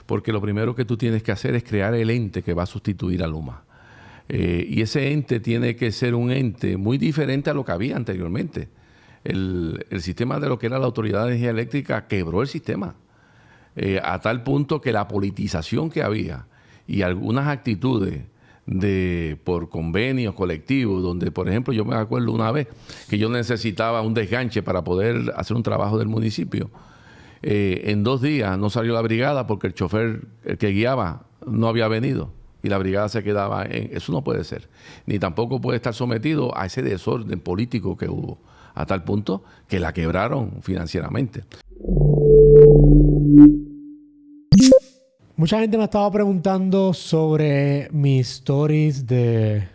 porque lo primero que tú tienes que hacer es crear el ente que va a sustituir a Luma. Y ese ente tiene que ser un ente muy diferente a lo que había anteriormente. El sistema de lo que era la Autoridad de Energía Eléctrica quebró el sistema, a tal punto que la politización que había y algunas actitudes por convenios colectivos, donde, por ejemplo, yo me acuerdo una vez que yo necesitaba un desganche para poder hacer un trabajo del municipio. En 2 días no salió la brigada porque el chofer, el que guiaba, no había venido y la brigada se quedaba en... Eso no puede ser. Ni tampoco puede estar sometido a ese desorden político que hubo, a tal punto que la quebraron financieramente. Mucha gente me estaba preguntando sobre mis stories de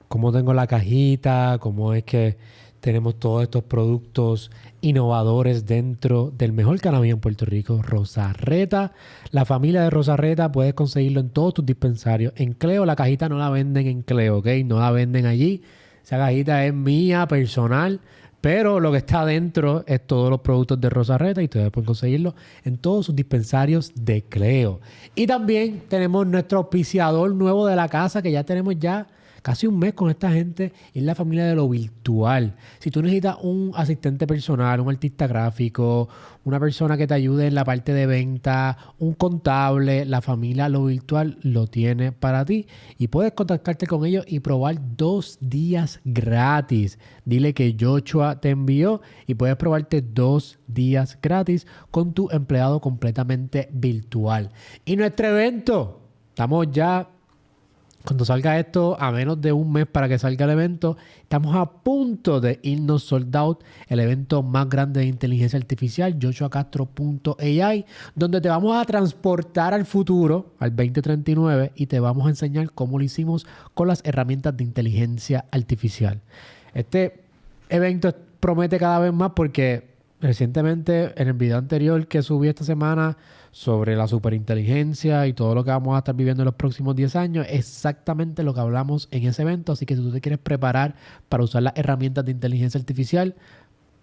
cómo tengo la cajita, cómo es que tenemos todos estos productos innovadores dentro del mejor cannabis en Puerto Rico, Rosarreta. La familia de Rosarreta puedes conseguirlo en todos tus dispensarios. En Cleo, la cajita no la venden en Cleo, ¿ok? No la venden allí. Esa cajita es mía, personal. Pero lo que está adentro es todos los productos de Rosarreta y ustedes pueden conseguirlo en todos sus dispensarios de Cleo. Y también tenemos nuestro auspiciador nuevo de la casa, que ya tenemos ya casi un mes con esta gente, y es la familia de lo virtual. Si tú necesitas un asistente personal, un artista gráfico, una persona que te ayude en la parte de venta, un contable, la familia Lo Virtual lo tiene para ti. Y puedes contactarte con ellos y probar 2 días gratis. Dile que Joshua te envió y puedes probarte 2 días gratis con tu empleado completamente virtual. Y nuestro evento, estamos ya... Cuando salga esto, a menos de un mes para que salga el evento, estamos a punto de irnos sold out, el evento más grande de inteligencia artificial, joshuacastro.ai, donde te vamos a transportar al futuro, al 2039, y te vamos a enseñar cómo lo hicimos con las herramientas de inteligencia artificial. Este evento promete cada vez más porque recientemente, en el video anterior que subí esta semana sobre la superinteligencia y todo lo que vamos a estar viviendo en los próximos 10 años, exactamente lo que hablamos en ese evento. Así que si tú te quieres preparar para usar las herramientas de inteligencia artificial,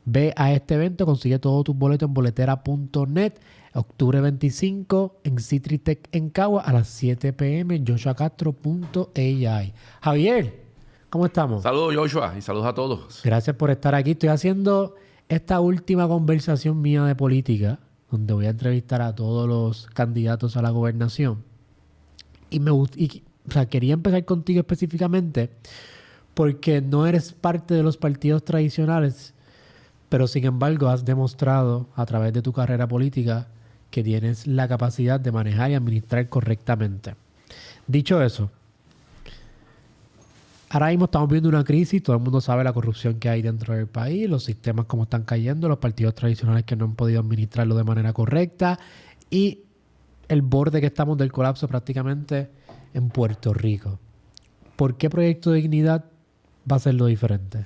ve a este evento, consigue todos tus boletos en boletera.net, octubre 25 en Citritech en Cagua a las 7 p.m. joshuacastro.ai. Javier, ¿cómo estamos? Saludos, Joshua, y saludos a todos. Gracias por estar aquí. Estoy haciendo esta última conversación mía de política, donde voy a entrevistar a todos los candidatos a la gobernación. O sea, quería empezar contigo específicamente porque no eres parte de los partidos tradicionales, pero sin embargo has demostrado a través de tu carrera política que tienes la capacidad de manejar y administrar correctamente. Dicho eso, ahora mismo estamos viendo una crisis, todo el mundo sabe la corrupción que hay dentro del país, los sistemas como están cayendo, los partidos tradicionales que no han podido administrarlo de manera correcta y el borde que estamos del colapso prácticamente en Puerto Rico. ¿Por qué Proyecto Dignidad va a ser lo diferente?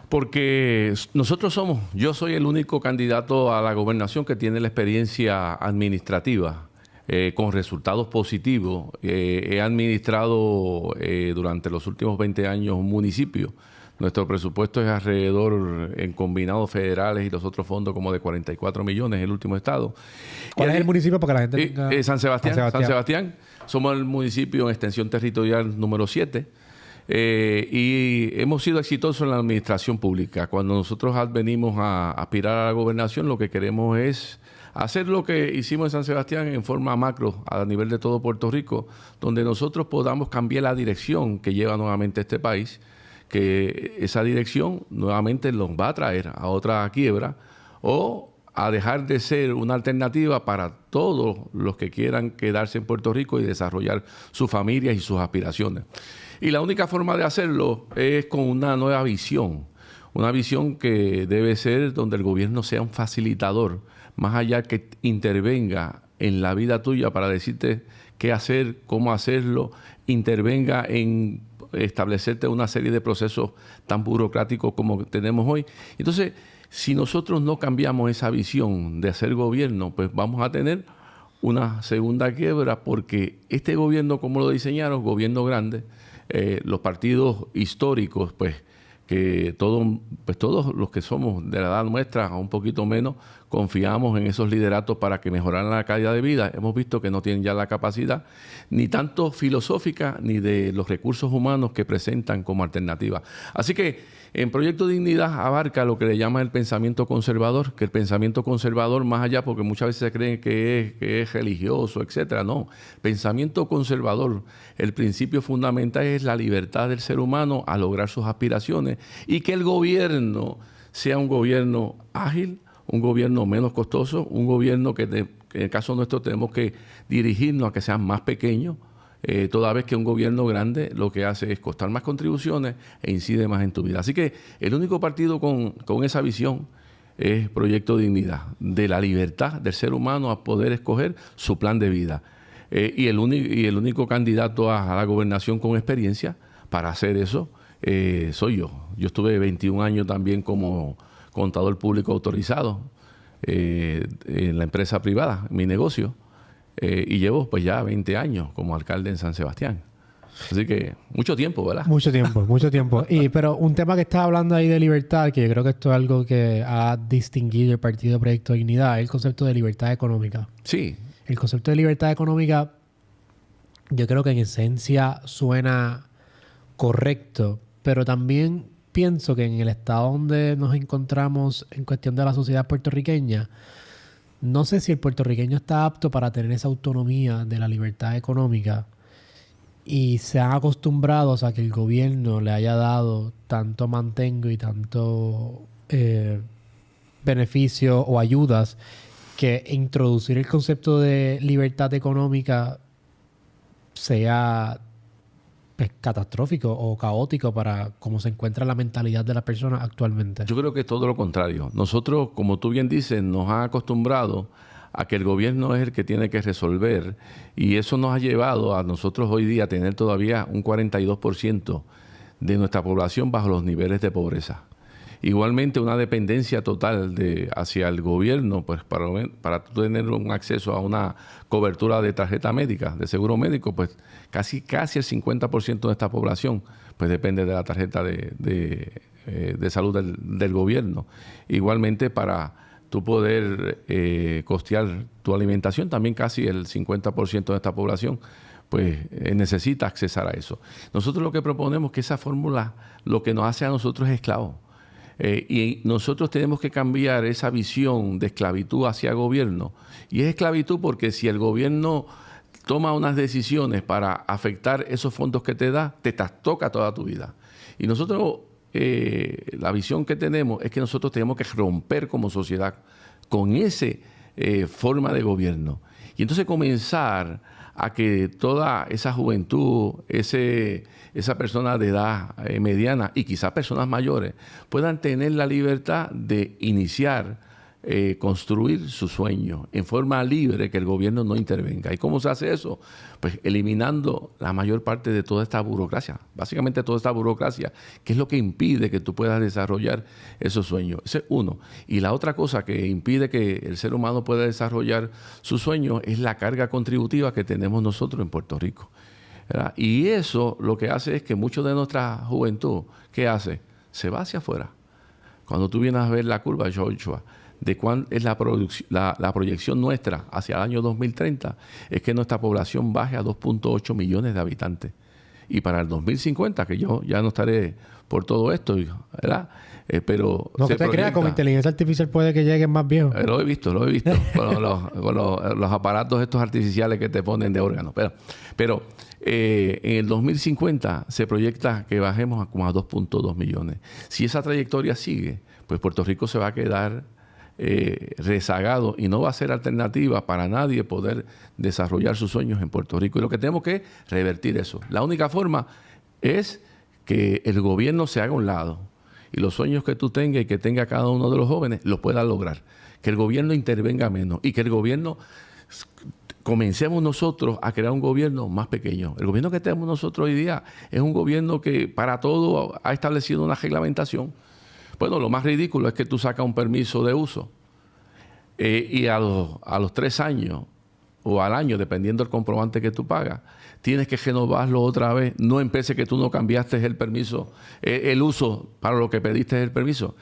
Porque yo soy el único candidato a la gobernación que tiene la experiencia administrativa con resultados positivos. He administrado durante los últimos 20 años un municipio. Nuestro presupuesto es alrededor, en combinados federales y los otros fondos, como de 44 millones, el último estado. ¿Cuál es el municipio para que la gente tenga? San Sebastián. San Sebastián. Somos el municipio en extensión territorial número 7. Y hemos sido exitosos en la administración pública. Cuando nosotros venimos a aspirar a la gobernación, lo que queremos es hacer lo que hicimos en San Sebastián en forma macro a nivel de todo Puerto Rico, donde nosotros podamos cambiar la dirección que lleva nuevamente este país, que esa dirección nuevamente nos va a traer a otra quiebra o a dejar de ser una alternativa para todos los que quieran quedarse en Puerto Rico y desarrollar sus familias y sus aspiraciones. Y la única forma de hacerlo es con una nueva visión. Una visión que debe ser donde el gobierno sea un facilitador, más allá que intervenga en la vida tuya para decirte qué hacer, cómo hacerlo, intervenga en establecerte una serie de procesos tan burocráticos como tenemos hoy. Entonces, si nosotros no cambiamos esa visión de hacer gobierno, pues vamos a tener una segunda quiebra, porque este gobierno, como lo diseñaron, gobierno grande, los partidos históricos, pues que todos los que somos de la edad nuestra, un poquito menos, confiamos en esos lideratos para que mejoraran la calidad de vida, hemos visto que no tienen ya la capacidad ni tanto filosófica ni de los recursos humanos que presentan como alternativa. Así que en Proyecto Dignidad abarca lo que le llama el pensamiento conservador, que el pensamiento conservador más allá, porque muchas veces se creen que es religioso, etcétera. No, pensamiento conservador, el principio fundamental es la libertad del ser humano a lograr sus aspiraciones y que el gobierno sea un gobierno ágil, un gobierno menos costoso, un gobierno que en el caso nuestro tenemos que dirigirnos a que sean más pequeños, toda vez que un gobierno grande lo que hace es costar más contribuciones e incide más en tu vida. Así que el único partido con esa visión es Proyecto Dignidad, de la libertad del ser humano a poder escoger su plan de vida. Y el único candidato a la gobernación con experiencia para hacer eso soy yo. Yo estuve 21 años también como contador público autorizado en la empresa privada, en mi negocio. Y llevo pues ya 20 años como alcalde en San Sebastián. Así que mucho tiempo, ¿verdad? Mucho tiempo, mucho tiempo. Pero un tema que estás hablando ahí de libertad, que yo creo que esto es algo que ha distinguido el Partido Proyecto Dignidad, es el concepto de libertad económica. Sí. El concepto de libertad económica yo creo que en esencia suena correcto, pero también pienso que en el estado donde nos encontramos en cuestión de la sociedad puertorriqueña, no sé si el puertorriqueño está apto para tener esa autonomía de la libertad económica y se han acostumbrado a que el gobierno le haya dado tanto mantengo y tanto beneficio o ayudas que introducir el concepto de libertad económica sea pues, catastrófico o caótico para cómo se encuentra la mentalidad de las personas actualmente. Yo creo que es todo lo contrario. Nosotros, como tú bien dices, nos han acostumbrado a que el gobierno es el que tiene que resolver y eso nos ha llevado a nosotros hoy día a tener todavía un 42% de nuestra población bajo los niveles de pobreza. Igualmente una dependencia total hacia el gobierno, pues para tener un acceso a una cobertura de tarjeta médica, de seguro médico, pues casi el 50% de esta población pues depende de la tarjeta de salud del gobierno. Igualmente para tú poder costear tu alimentación, también casi el 50% de esta población pues necesita accesar a eso. Nosotros lo que proponemos es que esa fórmula lo que nos hace a nosotros es esclavos. Y nosotros tenemos que cambiar esa visión de esclavitud hacia gobierno. Y es esclavitud porque si el gobierno toma unas decisiones para afectar esos fondos que te da, te trastoca toda tu vida. Y nosotros, la visión que tenemos es que nosotros tenemos que romper como sociedad con esa forma de gobierno. Y entonces comenzar a que toda esa juventud, esa persona de edad mediana y quizás personas mayores puedan tener la libertad de iniciar, construir su sueño en forma libre, que el gobierno no intervenga. ¿Y cómo se hace eso? Pues eliminando la mayor parte de toda esta burocracia, básicamente toda esta burocracia, que es lo que impide que tú puedas desarrollar esos sueños. Ese es uno. Y la otra cosa que impide que el ser humano pueda desarrollar sus sueños es la carga contributiva que tenemos nosotros en Puerto Rico, ¿verdad? Y eso lo que hace es que mucho de nuestra juventud, ¿qué hace? Se va hacia afuera. Cuando tú vienes a ver la curva, Joshua, de cuál es la proyección nuestra hacia el año 2030, es que nuestra población baje a 2.8 millones de habitantes. Y para el 2050, que yo ya no estaré por todo esto, ¿verdad? Pero no, que te creas, con inteligencia artificial puede que lleguen más viejos. Lo he visto, con los aparatos estos artificiales que te ponen de órganos. Pero en el 2050 se proyecta que bajemos como a 2.2 millones. Si esa trayectoria sigue, pues Puerto Rico se va a quedar rezagado y no va a ser alternativa para nadie poder desarrollar sus sueños en Puerto Rico. Y lo que tenemos que revertir eso. La única forma es que el gobierno se haga a un lado y los sueños que tú tengas y que tenga cada uno de los jóvenes los pueda lograr. Que el gobierno intervenga menos y que el gobierno comencemos nosotros a crear un gobierno más pequeño. El gobierno que tenemos nosotros hoy día es un gobierno que para todo ha establecido una reglamentación. Bueno, lo más ridículo es que tú sacas un permiso de uso y a los 3 años o al año, dependiendo del comprobante que tú pagas, tienes que renovarlo otra vez. No empece que tú no cambiaste el permiso, el uso para lo que pediste el permiso.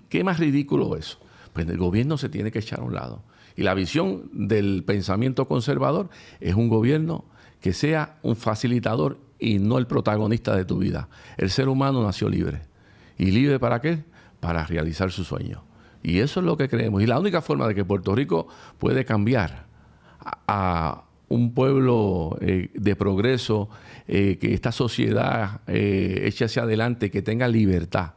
¿Qué más ridículo es eso? pues el gobierno se tiene que echar a un lado. Y la visión del pensamiento conservador es un gobierno que sea un facilitador y no el protagonista de tu vida. El ser humano nació libre. ¿Y libre para qué? Para realizar sus sueños. Y eso es lo que creemos. Y la única forma de que Puerto Rico puede cambiar a un pueblo de progreso, que esta sociedad eche hacia adelante, que tenga libertad,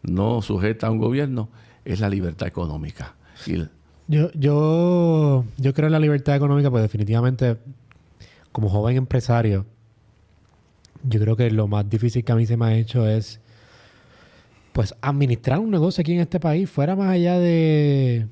no sujeta a un gobierno, es la libertad económica. Y Yo creo en la libertad económica, pues definitivamente, como joven empresario, yo creo que lo más difícil que a mí se me ha hecho es, pues, administrar un negocio aquí en este país, fuera más allá de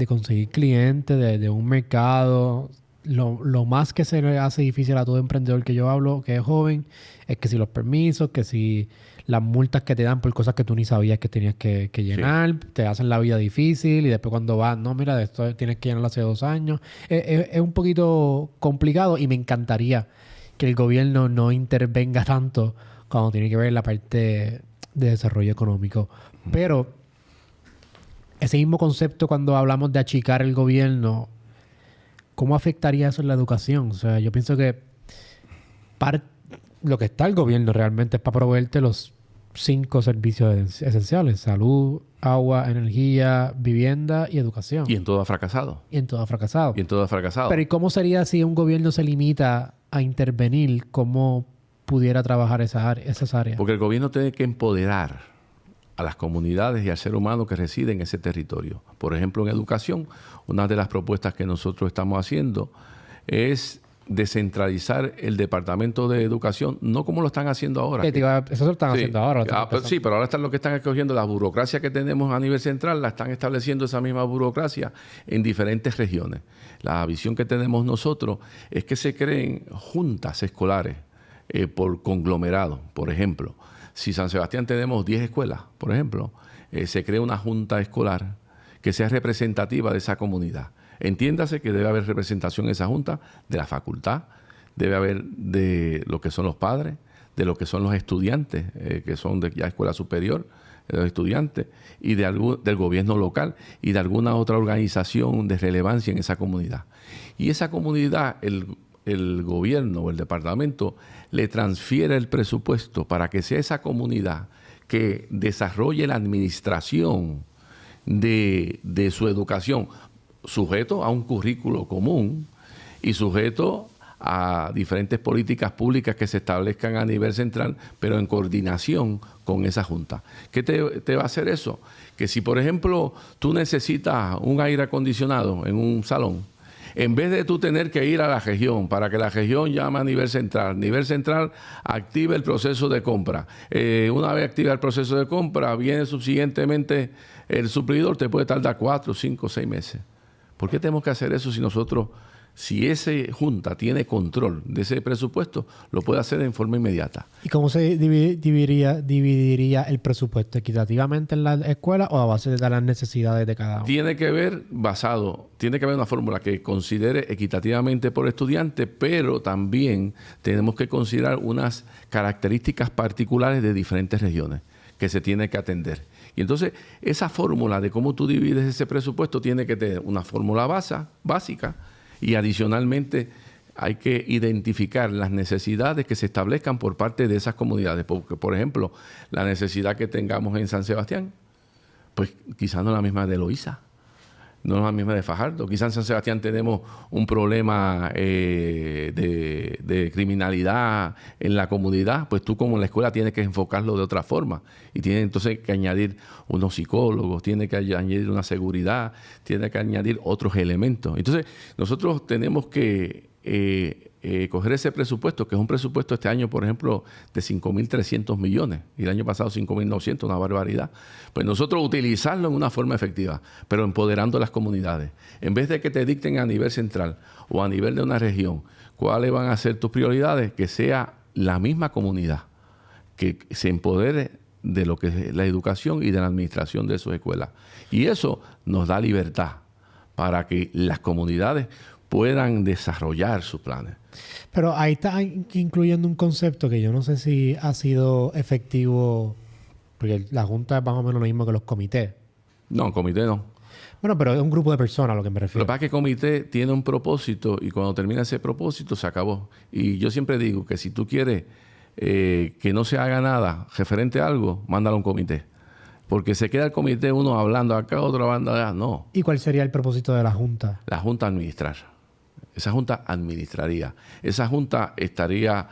conseguir clientes, de un mercado. Lo más que se le hace difícil a todo emprendedor que yo hablo, que es joven, es que si los permisos, que si las multas que te dan por cosas que tú ni sabías que tenías que llenar, te hacen la vida difícil, y después cuando vas, no, mira, de esto tienes que llenarlo hace 2 años. Es un poquito complicado, y me encantaría que el gobierno no intervenga tanto cuando tiene que ver la parte de desarrollo económico. Pero ese mismo concepto, cuando hablamos de achicar el gobierno, ¿cómo afectaría eso en la educación? O sea, yo pienso que lo que está el gobierno realmente es para proveerte los 5 servicios esenciales: salud, agua, energía, vivienda y educación. en todo ha fracasado. Y en todo ha fracasado. Y en todo ha fracasado. Pero ¿y cómo sería si un gobierno se limita a intervenir? ¿Cómo pudiera trabajar esas áreas? Porque el gobierno tiene que empoderar a las comunidades y al ser humano que reside en ese territorio. Por ejemplo, en educación, una de las propuestas que nosotros estamos haciendo es descentralizar el Departamento de Educación, no como lo están haciendo ahora. Eso lo están haciendo ahora. Sí, pero ahora están lo que están escogiendo, la burocracia que tenemos a nivel central, la están estableciendo esa misma burocracia en diferentes regiones. La visión que tenemos nosotros es que se creen juntas escolares por conglomerado. Por ejemplo, si San Sebastián tenemos 10 escuelas, por ejemplo, se crea una junta escolar que sea representativa de esa comunidad. Entiéndase que debe haber representación en esa junta de la facultad, debe haber de lo que son los padres, de lo que son los estudiantes, que son de ya escuela superior, los estudiantes, y del gobierno local y de alguna otra organización de relevancia en esa comunidad. Y esa comunidad, el gobierno o el departamento le transfiere el presupuesto para que sea esa comunidad que desarrolle la administración de su educación, sujeto a un currículo común y sujeto a diferentes políticas públicas que se establezcan a nivel central, pero en coordinación con esa junta. ¿Qué te va a hacer eso? Que si, por ejemplo, tú necesitas un aire acondicionado en un salón, en vez de tú tener que ir a la región para que la región llame a nivel central active el proceso de compra. Una vez activa el proceso de compra, viene subsiguientemente el suplidor, te puede tardar 4, 5, 6 meses. ¿Por qué tenemos que hacer eso si esa junta tiene control de ese presupuesto, lo puede hacer en forma inmediata? ¿Y cómo se dividiría el presupuesto? ¿Equitativamente en la escuela o a base de las necesidades de cada uno? Tiene que haber una fórmula que considere equitativamente por estudiante, pero también tenemos que considerar unas características particulares de diferentes regiones que se tiene que atender. Y entonces, esa fórmula de cómo tú divides ese presupuesto tiene que tener una fórmula básica, y adicionalmente hay que identificar las necesidades que se establezcan por parte de esas comunidades. Porque, por ejemplo, la necesidad que tengamos en San Sebastián, pues quizás no es la misma de Loíza, no es la misma de Fajardo. Quizás en San Sebastián tenemos un problema de criminalidad en la comunidad, pues tú como en la escuela tienes que enfocarlo de otra forma. Y tienes entonces que añadir unos psicólogos, tienes que añadir una seguridad, tienes que añadir otros elementos. Entonces nosotros tenemos que coger ese presupuesto, que es un presupuesto este año, por ejemplo, de 5.300 millones, y el año pasado 5.900, una barbaridad. Pues nosotros utilizarlo en una forma efectiva, pero empoderando a las comunidades. En vez de que te dicten a nivel central o a nivel de una región cuáles van a ser tus prioridades, que sea la misma comunidad que se empodere de lo que es la educación y de la administración de sus escuelas. Y eso nos da libertad para que las comunidades puedan desarrollar sus planes. Pero ahí está incluyendo un concepto que yo no sé si ha sido efectivo, porque la Junta es más o menos lo mismo que los comités. No, comité no. Bueno, pero es un grupo de personas a lo que me Lo que refiero. pasa es que el comité tiene un propósito y cuando termina ese propósito se acabó. Y yo siempre digo que si tú quieres que no se haga nada referente a algo, mándalo a un comité. Porque se queda el comité uno hablando acá, otro hablando allá. No, ¿Y cuál sería el propósito de la Junta? la Junta administrar. Esa Junta administraría. Esa Junta estaría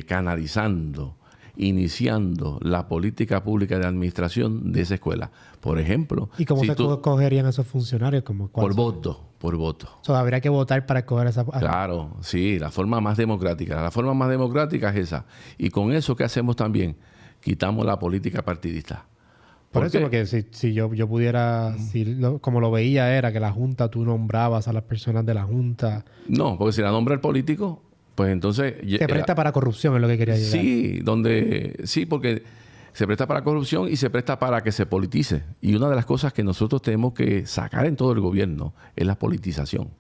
canalizando, iniciando la política pública de administración de esa escuela. Por ejemplo, ¿Y cómo si se escogerían esos funcionarios? por voto, por voto. O sea, habría que votar para escoger esa... Claro, sí, la forma más democrática. La forma más democrática es esa. Y con eso, ¿qué hacemos también? Quitamos la política partidista. Por ¿Por eso, qué? porque si yo pudiera, como lo veía era que la Junta, tú nombrabas a las personas de la Junta. No, porque si la nombra el político, pues entonces... Se presta para corrupción, es lo que quería llegar. Sí, porque se presta para corrupción y se presta para que se politice. Y una de las cosas que nosotros tenemos que sacar en todo el gobierno es la politización.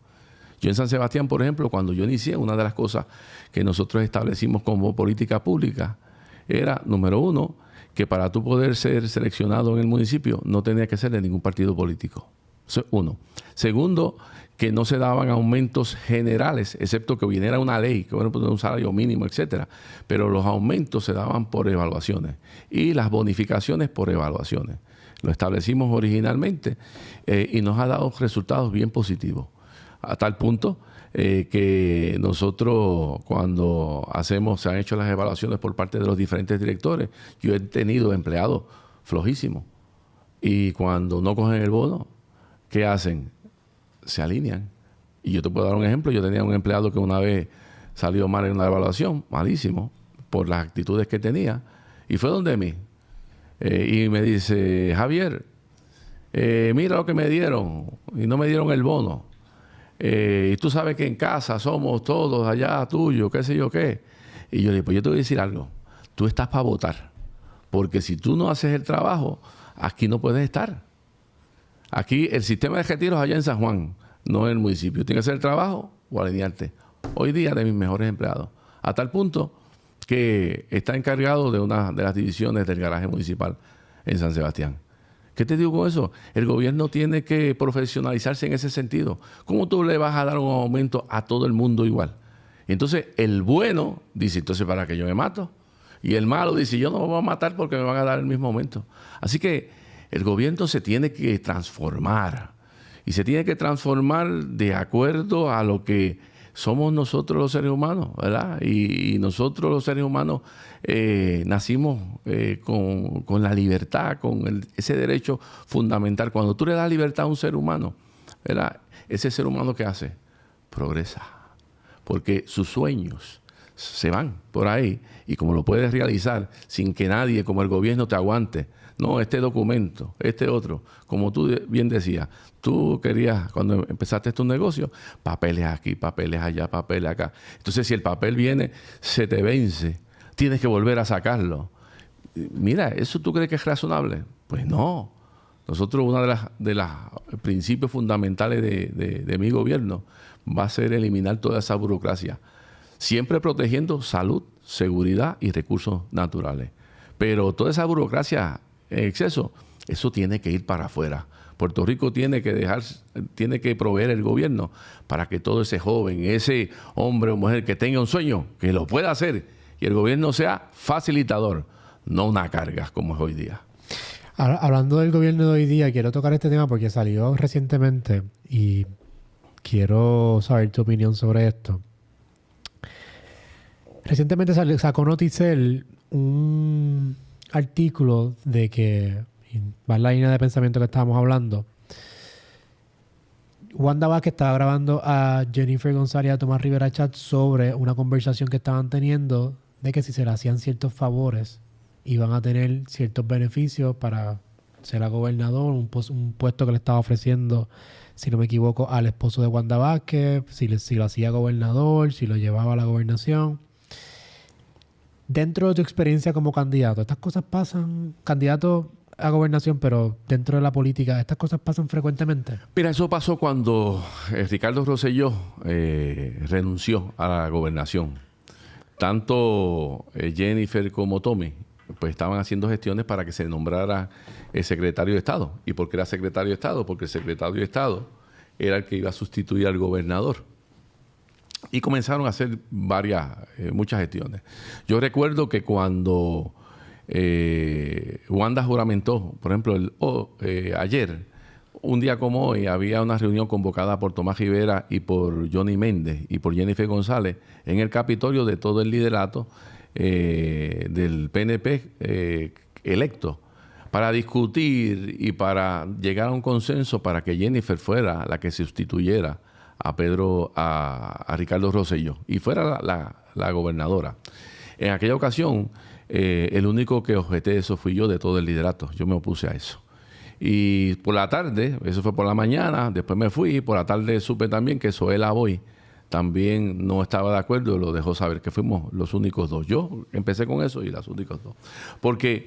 Yo en San Sebastián, por ejemplo, cuando yo inicié, una de las cosas que nosotros establecimos como política pública era, número uno, que para tú poder ser seleccionado en el municipio no tenía que ser de ningún partido político. Eso es uno. Segundo, que no se daban aumentos generales, excepto que viniera una ley, que bueno, pues un salario mínimo, etcétera. Pero los aumentos se daban por evaluaciones y las bonificaciones por evaluaciones. Lo establecimos originalmente y nos ha dado resultados bien positivos. A tal punto que nosotros cuando se han hecho las evaluaciones por parte de los diferentes directores, yo he tenido empleados flojísimos. Y cuando no cogen el bono, ¿qué hacen? Se alinean. Y yo te puedo dar un ejemplo. Yo tenía un empleado que una vez salió mal en una evaluación, malísimo, por las actitudes que tenía. Y fue donde mí. Y me dice, Javier, mira lo que me dieron. Y no me dieron el bono. Y tú sabes que en casa somos todos allá tuyos, qué sé yo qué. Y yo le digo, pues yo te voy a decir algo. Tú estás para votar. Porque si tú no haces el trabajo, aquí no puedes estar. Aquí el sistema de retiros allá en San Juan, no en el municipio. Tienes que hacer el trabajo o alinearte. Hoy día de mis mejores empleados. A tal punto que está encargado de una de las divisiones del garaje municipal en San Sebastián. ¿Qué te digo con eso? El gobierno tiene que profesionalizarse en ese sentido. ¿Cómo tú le vas a dar un aumento a todo el mundo igual? Y entonces el bueno dice, entonces ¿para qué yo me mato? Y el malo dice, yo no me voy a matar porque me van a dar el mismo aumento. Así que el gobierno se tiene que transformar. Y se tiene que transformar de acuerdo a lo que somos nosotros los seres humanos, ¿verdad? Y nosotros los seres humanos nacimos con la libertad, con ese derecho fundamental. Cuando tú le das libertad a un ser humano, ¿verdad? Ese ser humano, ¿qué hace? Progresa. Porque sus sueños se van por ahí y como lo puedes realizar sin que nadie como el gobierno te aguante, no, este documento, este otro, como tú bien decías, tú querías, cuando empezaste tu negocio, papeles aquí, papeles allá, papeles acá. Entonces, si el papel viene, se te vence, tienes que volver a sacarlo. Mira, ¿eso tú crees que es razonable? Pues no. Nosotros, una de las principios fundamentales de mi gobierno va a ser eliminar toda esa burocracia, siempre protegiendo salud, seguridad y recursos naturales. Pero toda esa burocracia en exceso, eso tiene que ir para afuera. Puerto Rico tiene que proveer el gobierno para que todo ese joven, ese hombre o mujer que tenga un sueño, que lo pueda hacer y el gobierno sea facilitador, no una carga como es hoy día. Hablando del gobierno de hoy día, quiero tocar este tema porque salió recientemente y quiero saber tu opinión sobre esto. Recientemente sacó Noticel un artículo de que, va en la línea de pensamiento que estábamos hablando, Wanda Vázquez estaba grabando a Jennifer González y a Tomás Rivera Chat sobre una conversación que estaban teniendo de que si se le hacían ciertos favores iban a tener ciertos beneficios para ser a gobernador, un puesto que le estaba ofreciendo, si no me equivoco, al esposo de Wanda Vázquez, si lo hacía gobernador, si lo llevaba a la gobernación. Dentro de tu experiencia como candidato, estas cosas pasan, candidato a gobernación, pero dentro de la política, ¿estas cosas pasan frecuentemente? Mira, eso pasó cuando Ricardo Rosselló renunció a la gobernación. Tanto Jennifer como Tommy pues estaban haciendo gestiones para que se nombrara el secretario de Estado. ¿Y por qué era secretario de Estado? Porque el secretario de Estado era el que iba a sustituir al gobernador. Y comenzaron a hacer muchas gestiones. Yo recuerdo que cuando Wanda juramentó, por ejemplo, ayer, un día como hoy, había una reunión convocada por Tomás Rivera y por Johnny Méndez y por Jennifer González en el Capitolio de todo el liderato del PNP electo para discutir y para llegar a un consenso para que Jennifer fuera la que sustituyera a Ricardo Rosselló y fuera la gobernadora. En aquella ocasión, el único que objeté eso fui yo de todo el liderato. Yo me opuse a eso. Y por la tarde, eso fue por la mañana, después me fui, por la tarde supe también que Zoela Boy también no estaba de acuerdo y lo dejó saber, que fuimos los únicos dos. Yo empecé con eso y las únicas dos. Porque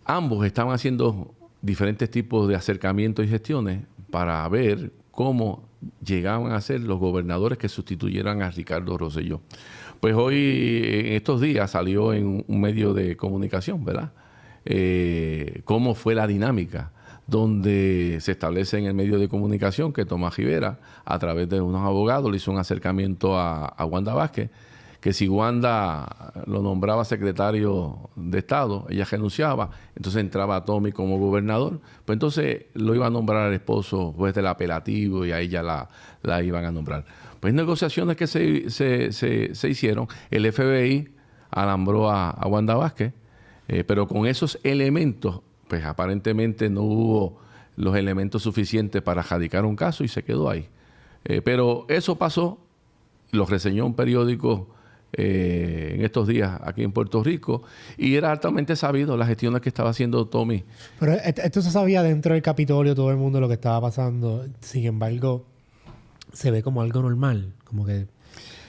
ambos estaban haciendo diferentes tipos de acercamientos y gestiones para ver cómo llegaban a ser los gobernadores que sustituyeran a Ricardo Rosselló. Pues hoy, en estos días, salió en un medio de comunicación, ¿verdad? Cómo fue la dinámica, donde se establece en el medio de comunicación que Tomás Rivera, a través de unos abogados, le hizo un acercamiento a Wanda Vázquez, que si Wanda lo nombraba secretario de Estado, ella renunciaba, entonces entraba Tommy como gobernador, pues entonces lo iba a nombrar al esposo juez del apelativo y a ella la iban a nombrar. Pues negociaciones que se hicieron, el FBI alambró a Wanda Vázquez, pero con esos elementos, pues aparentemente no hubo los elementos suficientes para radicar un caso y se quedó ahí. Pero eso pasó, lo reseñó un periódico en estos días aquí en Puerto Rico y era altamente sabido las gestiones que estaba haciendo Tommy. Pero esto se sabía dentro del Capitolio, todo el mundo lo que estaba pasando. Sin embargo, se ve como algo normal, como que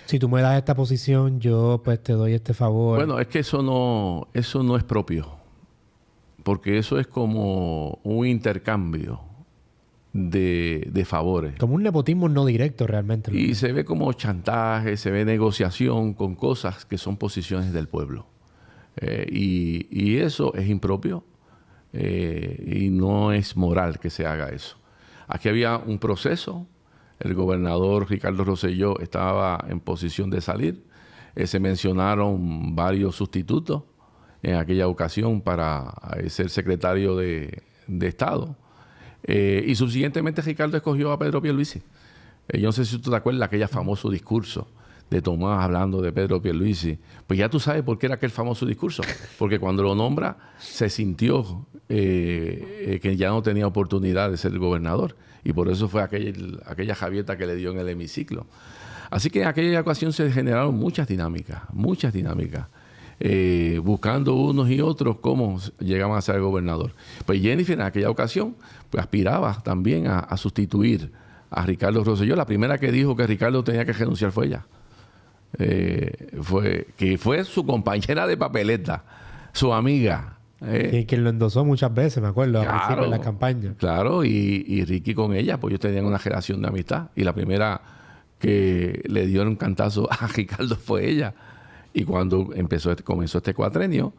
si tú me das esta posición, yo pues te doy este favor. Bueno, es que eso no es propio, porque eso es como un intercambio de favores. Como un nepotismo no directo realmente. Y se ve como chantaje, se ve negociación con cosas que son posiciones del pueblo. Y eso es impropio y no es moral que se haga eso. Aquí había un proceso. El gobernador Ricardo Rosselló estaba en posición de salir. Se mencionaron varios sustitutos en aquella ocasión para ser secretario de Estado. Y subsiguientemente Ricardo escogió a Pedro Pierluisi. Yo no sé si tú te acuerdas de aquel famoso discurso de Tomás hablando de Pedro Pierluisi. Pues ya tú sabes por qué era aquel famoso discurso. Porque cuando lo nombra se sintió que ya no tenía oportunidad de ser gobernador. Y por eso fue aquella javieta que le dio en el hemiciclo. Así que en aquella ocasión se generaron muchas dinámicas. Buscando unos y otros cómo llegaban a ser gobernador. Pues Jennifer en aquella ocasión pues, aspiraba también a sustituir a Ricardo Rosselló. La primera que dijo que Ricardo tenía que renunciar fue ella. Fue su compañera de papeleta, su amiga. Y quien lo endosó muchas veces, me acuerdo, Claro, en la campaña. Claro, y Ricky con ella, pues ellos tenían una relación de amistad. Y la primera que le dio un cantazo a Ricardo fue ella. Y cuando comenzó este cuatrenio,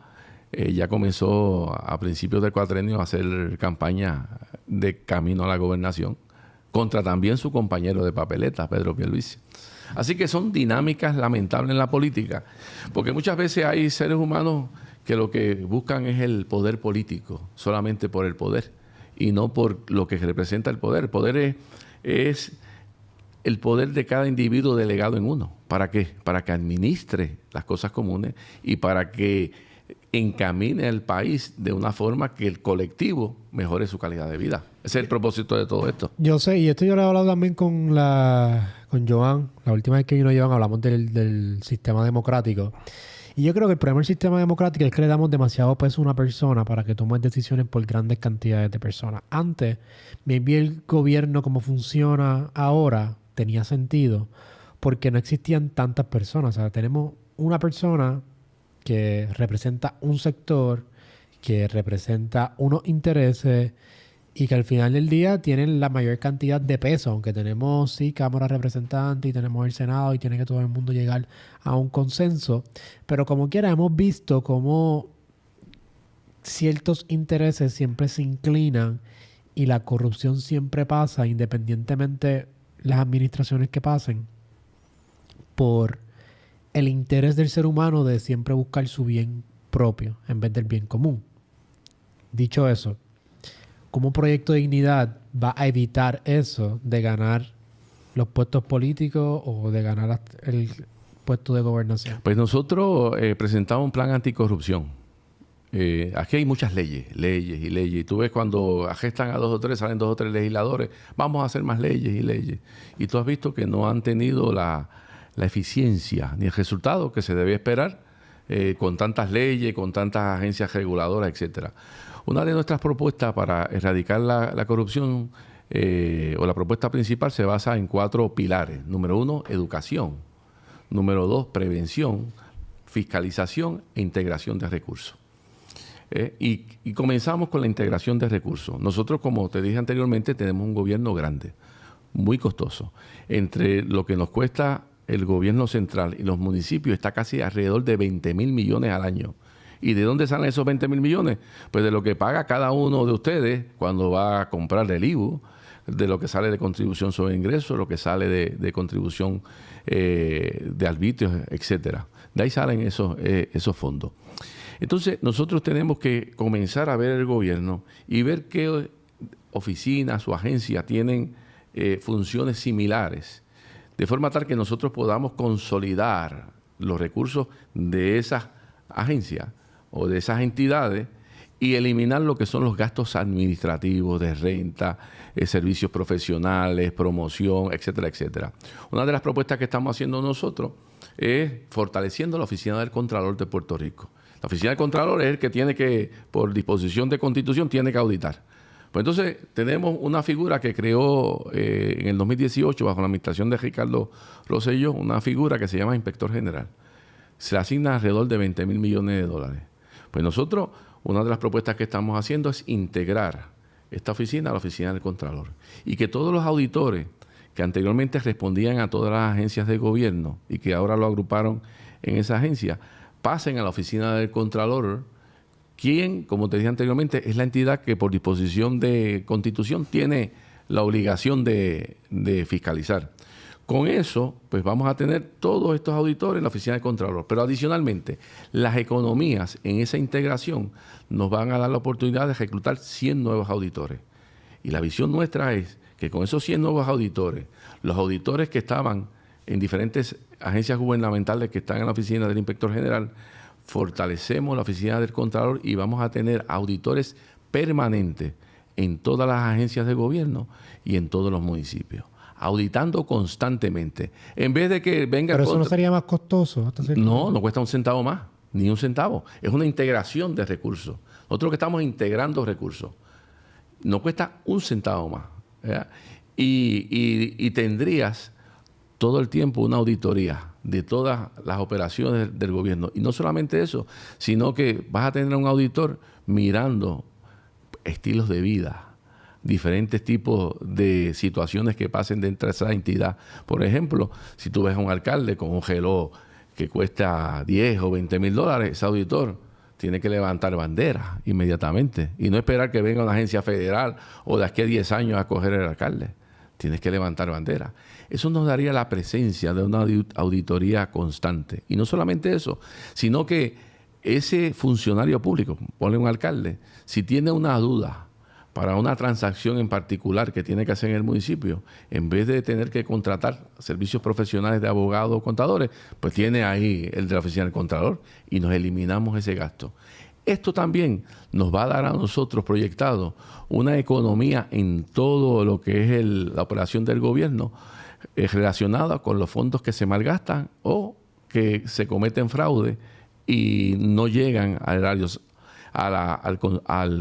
ella comenzó a principios del cuatrenio a hacer campaña de camino a la gobernación contra también su compañero de papeleta, Pedro Pierluisi. Así que son dinámicas lamentables en la política, porque muchas veces hay seres humanos que lo que buscan es el poder político, solamente por el poder, y no por lo que representa el poder. El poder es el poder de cada individuo delegado en uno. ¿Para qué? Para que administre las cosas comunes y para que encamine al país de una forma que el colectivo mejore su calidad de vida. Ese es el propósito de todo esto. Yo sé, y esto yo lo he hablado también con Joan. La última vez que vino Joan hablamos del sistema democrático. Y yo creo que el problema del sistema democrático es que le damos demasiado peso a una persona para que tome decisiones por grandes cantidades de personas. Antes, maybe el gobierno como funciona ahora tenía sentido porque no existían tantas personas. O sea, tenemos una persona que representa un sector, que representa unos intereses y que al final del día tienen la mayor cantidad de peso, aunque tenemos sí Cámara de Representantes y tenemos el Senado y tiene que todo el mundo llegar a un consenso, pero como quiera hemos visto cómo ciertos intereses siempre se inclinan y la corrupción siempre pasa, independientemente las administraciones que pasen, por el interés del ser humano de siempre buscar su bien propio en vez del bien común. Dicho eso, ¿cómo Proyecto Dignidad va a evitar eso de ganar los puestos políticos o de ganar el puesto de gobernación? Pues nosotros presentamos un plan anticorrupción. Aquí hay muchas leyes. Y tú ves cuando gestan a 2 o 3, salen 2 o 3 legisladores, vamos a hacer más leyes. Y tú has visto que no han tenido la eficiencia ni el resultado que se debe esperar con tantas leyes, con tantas agencias reguladoras, etcétera. Una de nuestras propuestas para erradicar la corrupción o la propuesta principal se basa en 4 pilares. Número 1, educación. Número 2, prevención, fiscalización e integración de recursos. Y comenzamos con la integración de recursos. Nosotros, como te dije anteriormente, tenemos un gobierno grande, muy costoso. Entre lo que nos cuesta el gobierno central y los municipios está casi alrededor de 20,000 millones al año. ¿Y de dónde salen esos 20,000 millones? Pues de lo que paga cada uno de ustedes cuando va a comprar el IVU, de lo que sale de contribución sobre ingresos, lo que sale de contribución de arbitrios, etcétera. De ahí salen esos fondos. Entonces, nosotros tenemos que comenzar a ver el gobierno y ver qué oficinas o agencias tienen funciones similares, de forma tal que nosotros podamos consolidar los recursos de esas agencias o de esas entidades y eliminar lo que son los gastos administrativos de renta, servicios profesionales, promoción, etcétera, etcétera. Una de las propuestas que estamos haciendo nosotros es fortaleciendo la Oficina del Contralor de Puerto Rico. La Oficina del Contralor es el que tiene que, por disposición de Constitución, tiene que auditar. Pues entonces tenemos una figura que creó en el 2018 bajo la administración de Ricardo Rosselló, una figura que se llama Inspector General. Se le asigna alrededor de 20,000 millones de dólares. Pues nosotros, una de las propuestas que estamos haciendo es integrar esta oficina a la Oficina del Contralor y que todos los auditores que anteriormente respondían a todas las agencias de gobierno y que ahora lo agruparon en esa agencia, pasen a la Oficina del Contralor, quien, como te dije anteriormente, es la entidad que por disposición de Constitución tiene la obligación de fiscalizar. Con eso, pues vamos a tener todos estos auditores en la Oficina del Contralor. Pero adicionalmente, las economías en esa integración nos van a dar la oportunidad de reclutar 100 nuevos auditores. Y la visión nuestra es que con esos 100 nuevos auditores, los auditores que estaban en diferentes agencias gubernamentales que están en la oficina del Inspector General, fortalecemos la Oficina del Contralor y vamos a tener auditores permanentes en todas las agencias de gobierno y en todos los municipios, auditando constantemente. En vez de que venga... ¿Pero eso no sería más costoso? No cuesta un centavo más, ni un centavo. Es una integración de recursos. Nosotros que estamos integrando recursos. No cuesta un centavo más. Y tendrías todo el tiempo una auditoría de todas las operaciones del gobierno. Y no solamente eso, sino que vas a tener un auditor mirando estilos de vida, diferentes tipos de situaciones que pasen dentro de esa entidad. Por ejemplo, si tú ves a un alcalde con un reloj que cuesta 10 o 20 mil dólares, ese auditor tiene que levantar bandera inmediatamente y no esperar que venga una agencia federal o de aquí a 10 años a coger el alcalde. Tienes que levantar bandera. Eso nos daría la presencia de una auditoría constante. Y no solamente eso, sino que ese funcionario público, ponle un alcalde, si tiene una duda para una transacción en particular que tiene que hacer en el municipio, en vez de tener que contratar servicios profesionales de abogados o contadores, pues tiene ahí el de la Oficina del Contralor y nos eliminamos ese gasto. Esto también nos va a dar a nosotros proyectado una economía en todo lo que es la operación del gobierno relacionada con los fondos que se malgastan o que se cometen fraude y no llegan a erarios al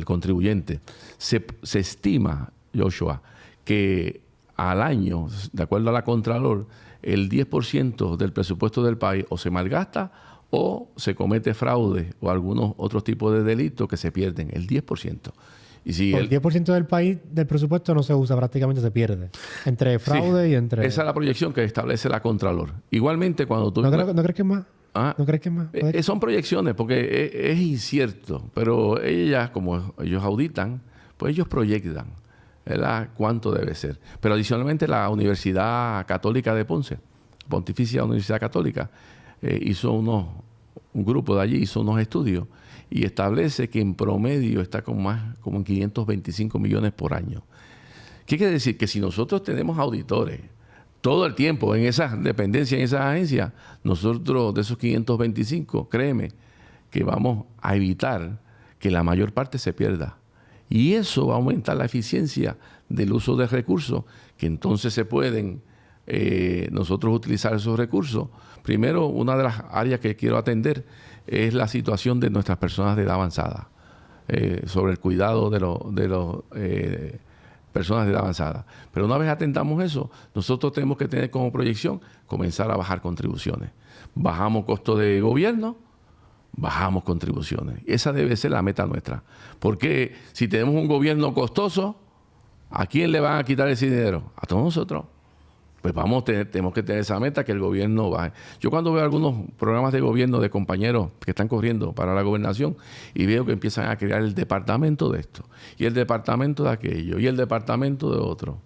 contribuyente. Se estima, Joshua, que al año, de acuerdo a la Contralor, el 10% del presupuesto del país o se malgasta o se comete fraude o algunos otros tipos de delitos que se pierden, el 10%. Y si el 10% del país, del presupuesto no se usa, prácticamente se pierde. Entre fraude y entre... Esa es la proyección que establece la Contralor. Igualmente, cuando tú... ¿No crees que es más? ¿No crees que es más? Son proyecciones porque es incierto, pero ellas, como ellos auditan, pues ellos proyectan, ¿verdad?, cuánto debe ser. Pero adicionalmente la Universidad Católica de Ponce, Pontificia Universidad Católica, hizo un grupo de allí hizo unos estudios y establece que en promedio está como en 525 millones por año. ¿Qué quiere decir? Que si nosotros tenemos auditores todo el tiempo en esas dependencias, en esas agencias, nosotros de esos 525, créeme, que vamos a evitar que la mayor parte se pierda. Y eso va a aumentar la eficiencia del uso de recursos, que entonces se pueden nosotros utilizar esos recursos. Primero, una de las áreas que quiero atender es la situación de nuestras personas de edad avanzada, sobre el cuidado de los personas de edad avanzada. Pero una vez atendamos eso, nosotros tenemos que tener como proyección comenzar a bajar contribuciones. Bajamos costos de gobierno, bajamos contribuciones. Esa debe ser la meta nuestra. Porque si tenemos un gobierno costoso, ¿a quién le van a quitar ese dinero? A todos nosotros. Pues tenemos que tener esa meta, que el gobierno baje. Yo cuando veo algunos programas de gobierno de compañeros que están corriendo para la gobernación y veo que empiezan a crear el departamento de esto, y el departamento de aquello, y el departamento de otro.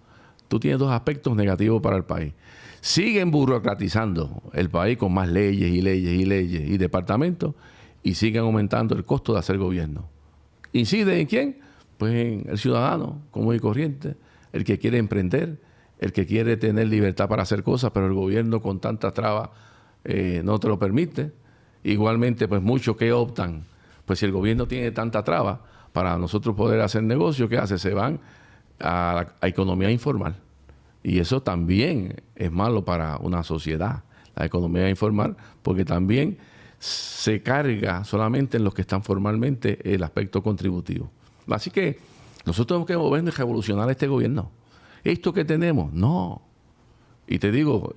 Tú tienes dos aspectos negativos para el país. Siguen burocratizando el país con más leyes y leyes y leyes y departamentos, y siguen aumentando el costo de hacer gobierno. ¿Incide en quién? Pues en el ciudadano común y corriente, el que quiere emprender, el que quiere tener libertad para hacer cosas, pero el gobierno con tantas trabas no te lo permite. Igualmente, pues muchos que optan, pues si el gobierno tiene tanta traba para nosotros poder hacer negocio, ¿qué hace? Se van a economía informal. Y eso también es malo para una sociedad, la economía informal, porque también se carga solamente en los que están formalmente el aspecto contributivo. Así que nosotros tenemos que movernos y revolucionar este gobierno. ¿Esto que tenemos? No. Y te digo,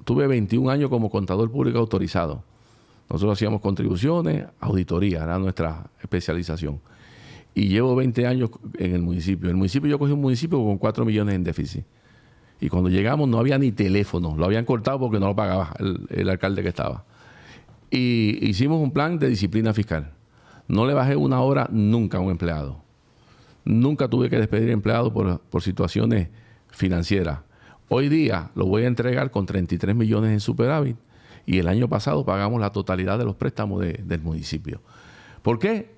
tuve 21 años como contador público autorizado. Nosotros hacíamos contribuciones, auditoría, era nuestra especialización. Y llevo 20 años en el municipio. En el municipio yo cogí un municipio con 4 millones en déficit. Y cuando llegamos no había ni teléfono. Lo habían cortado porque no lo pagaba el alcalde que estaba. Y hicimos un plan de disciplina fiscal. No le bajé una hora nunca a un empleado. Nunca tuve que despedir empleados por situaciones financieras. Hoy día lo voy a entregar con 33 millones en superávit y el año pasado pagamos la totalidad de los préstamos del municipio. ¿Por qué?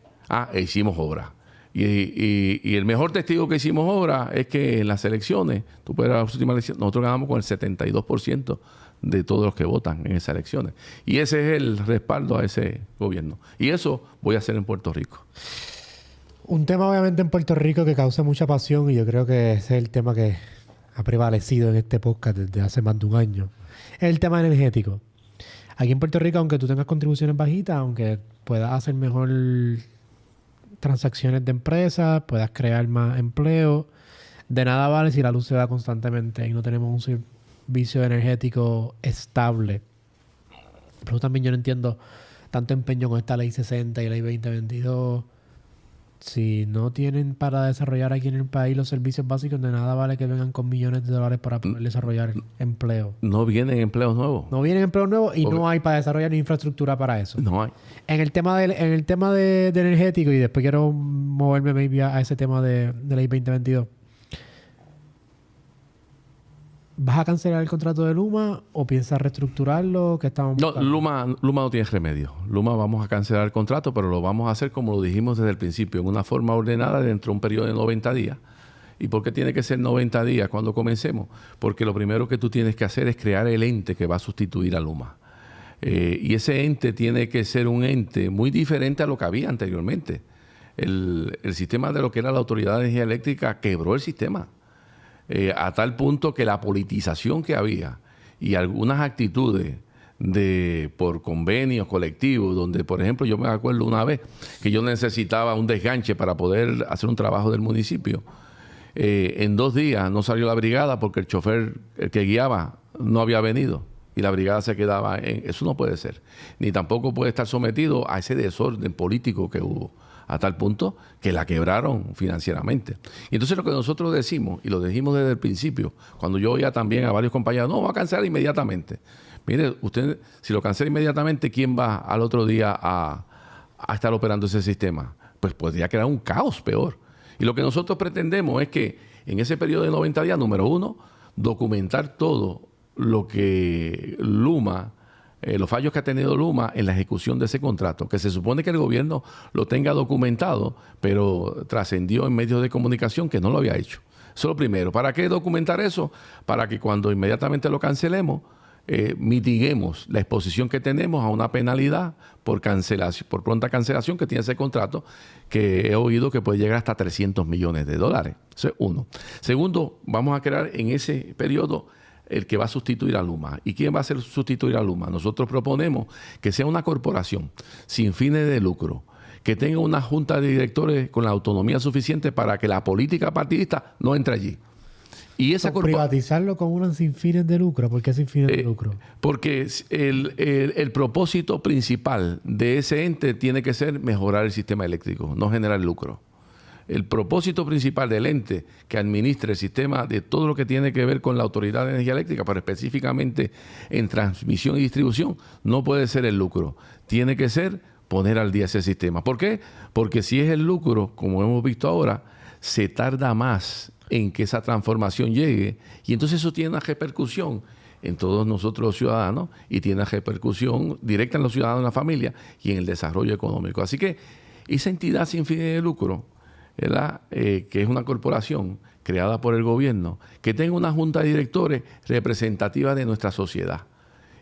Hicimos obra. Y el mejor testigo que hicimos obra es que en las elecciones, tú puedes ver las últimas elecciones, nosotros ganamos con el 72% de todos los que votan en esas elecciones. Y ese es el respaldo a ese gobierno. Y eso voy a hacer en Puerto Rico. Un tema obviamente en Puerto Rico que causa mucha pasión y yo creo que ese es el tema que ha prevalecido en este podcast desde hace más de un año. Es el tema energético. Aquí en Puerto Rico, aunque tú tengas contribuciones bajitas, aunque puedas hacer mejor transacciones de empresas, puedas crear más empleo, de nada vale si la luz se va constantemente y no tenemos un servicio energético estable. Por eso también yo no entiendo tanto empeño con esta ley 60 y ley 2022. Si no tienen para desarrollar aquí en el país los servicios básicos, de nada vale que vengan con millones de dólares para poder desarrollar empleo. No vienen empleos nuevos. No vienen empleos nuevos y no hay para desarrollar infraestructura para eso. No hay. En el tema de energético, y después quiero moverme maybe a ese tema de ley 2022. ¿Vas a cancelar el contrato de Luma o piensas reestructurarlo? No, Luma no tiene remedio. Luma vamos a cancelar el contrato, pero lo vamos a hacer como lo dijimos desde el principio, en una forma ordenada dentro de un periodo de 90 días. ¿Y por qué tiene que ser 90 días cuando comencemos? Porque lo primero que tú tienes que hacer es crear el ente que va a sustituir a Luma. Y ese ente tiene que ser un ente muy diferente a lo que había anteriormente. El sistema de lo que era la Autoridad de Energía Eléctrica quebró el sistema. A tal punto que la politización que había y algunas actitudes por convenios colectivos, donde, por ejemplo, yo me acuerdo una vez que yo necesitaba un desganche para poder hacer un trabajo del municipio. En 2 días no salió la brigada porque el chofer, el que guiaba, no había venido y la brigada se quedaba en... Eso no puede ser. Ni tampoco puede estar sometido a ese desorden político que hubo, a tal punto que la quebraron financieramente. Y entonces lo que nosotros decimos, y lo dijimos desde el principio, cuando yo oía también a varios compañeros, no, vamos a cancelar inmediatamente. Mire, usted, si lo cancela inmediatamente, ¿quién va al otro día a estar operando ese sistema? Pues podría crear un caos peor. Y lo que nosotros pretendemos es que en ese periodo de 90 días, número uno, documentar todo lo que Luma, los fallos que ha tenido Luma en la ejecución de ese contrato, que se supone que el gobierno lo tenga documentado, pero trascendió en medios de comunicación que no lo había hecho. Eso es lo primero. ¿Para qué documentar eso? Para que cuando inmediatamente lo cancelemos, mitiguemos la exposición que tenemos a una penalidad por cancelación, por pronta cancelación que tiene ese contrato, que he oído que puede llegar hasta $300 millones. Eso es uno. Segundo, vamos a crear en ese periodo el que va a sustituir a Luma. ¿Y quién va a sustituir a Luma? Nosotros proponemos que sea una corporación sin fines de lucro, que tenga una junta de directores con la autonomía suficiente para que la política partidista no entre allí. Y esa privatizarlo con una sin fines de lucro. ¿Por qué sin fines de lucro? Porque el propósito principal de ese ente tiene que ser mejorar el sistema eléctrico, no generar lucro. El propósito principal del ente que administre el sistema de todo lo que tiene que ver con la Autoridad de Energía Eléctrica, pero específicamente en transmisión y distribución, no puede ser el lucro. Tiene que ser poner al día ese sistema. ¿Por qué? Porque si es el lucro, como hemos visto ahora, se tarda más en que esa transformación llegue, y entonces eso tiene una repercusión en todos nosotros los ciudadanos y tiene una repercusión directa en los ciudadanos, en la familia y en el desarrollo económico. Así que esa entidad sin fines de lucro, ¿verdad? Que es una corporación creada por el gobierno, que tenga una junta de directores representativa de nuestra sociedad.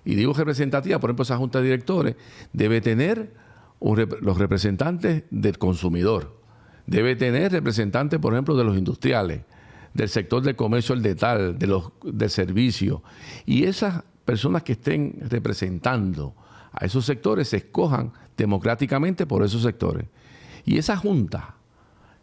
Y digo representativa, por ejemplo, esa junta de directores debe tener los representantes del consumidor, debe tener representantes, por ejemplo, de los industriales, del sector del comercio al detalle, del servicio. Y esas personas que estén representando a esos sectores se escojan democráticamente por esos sectores. Y esa junta,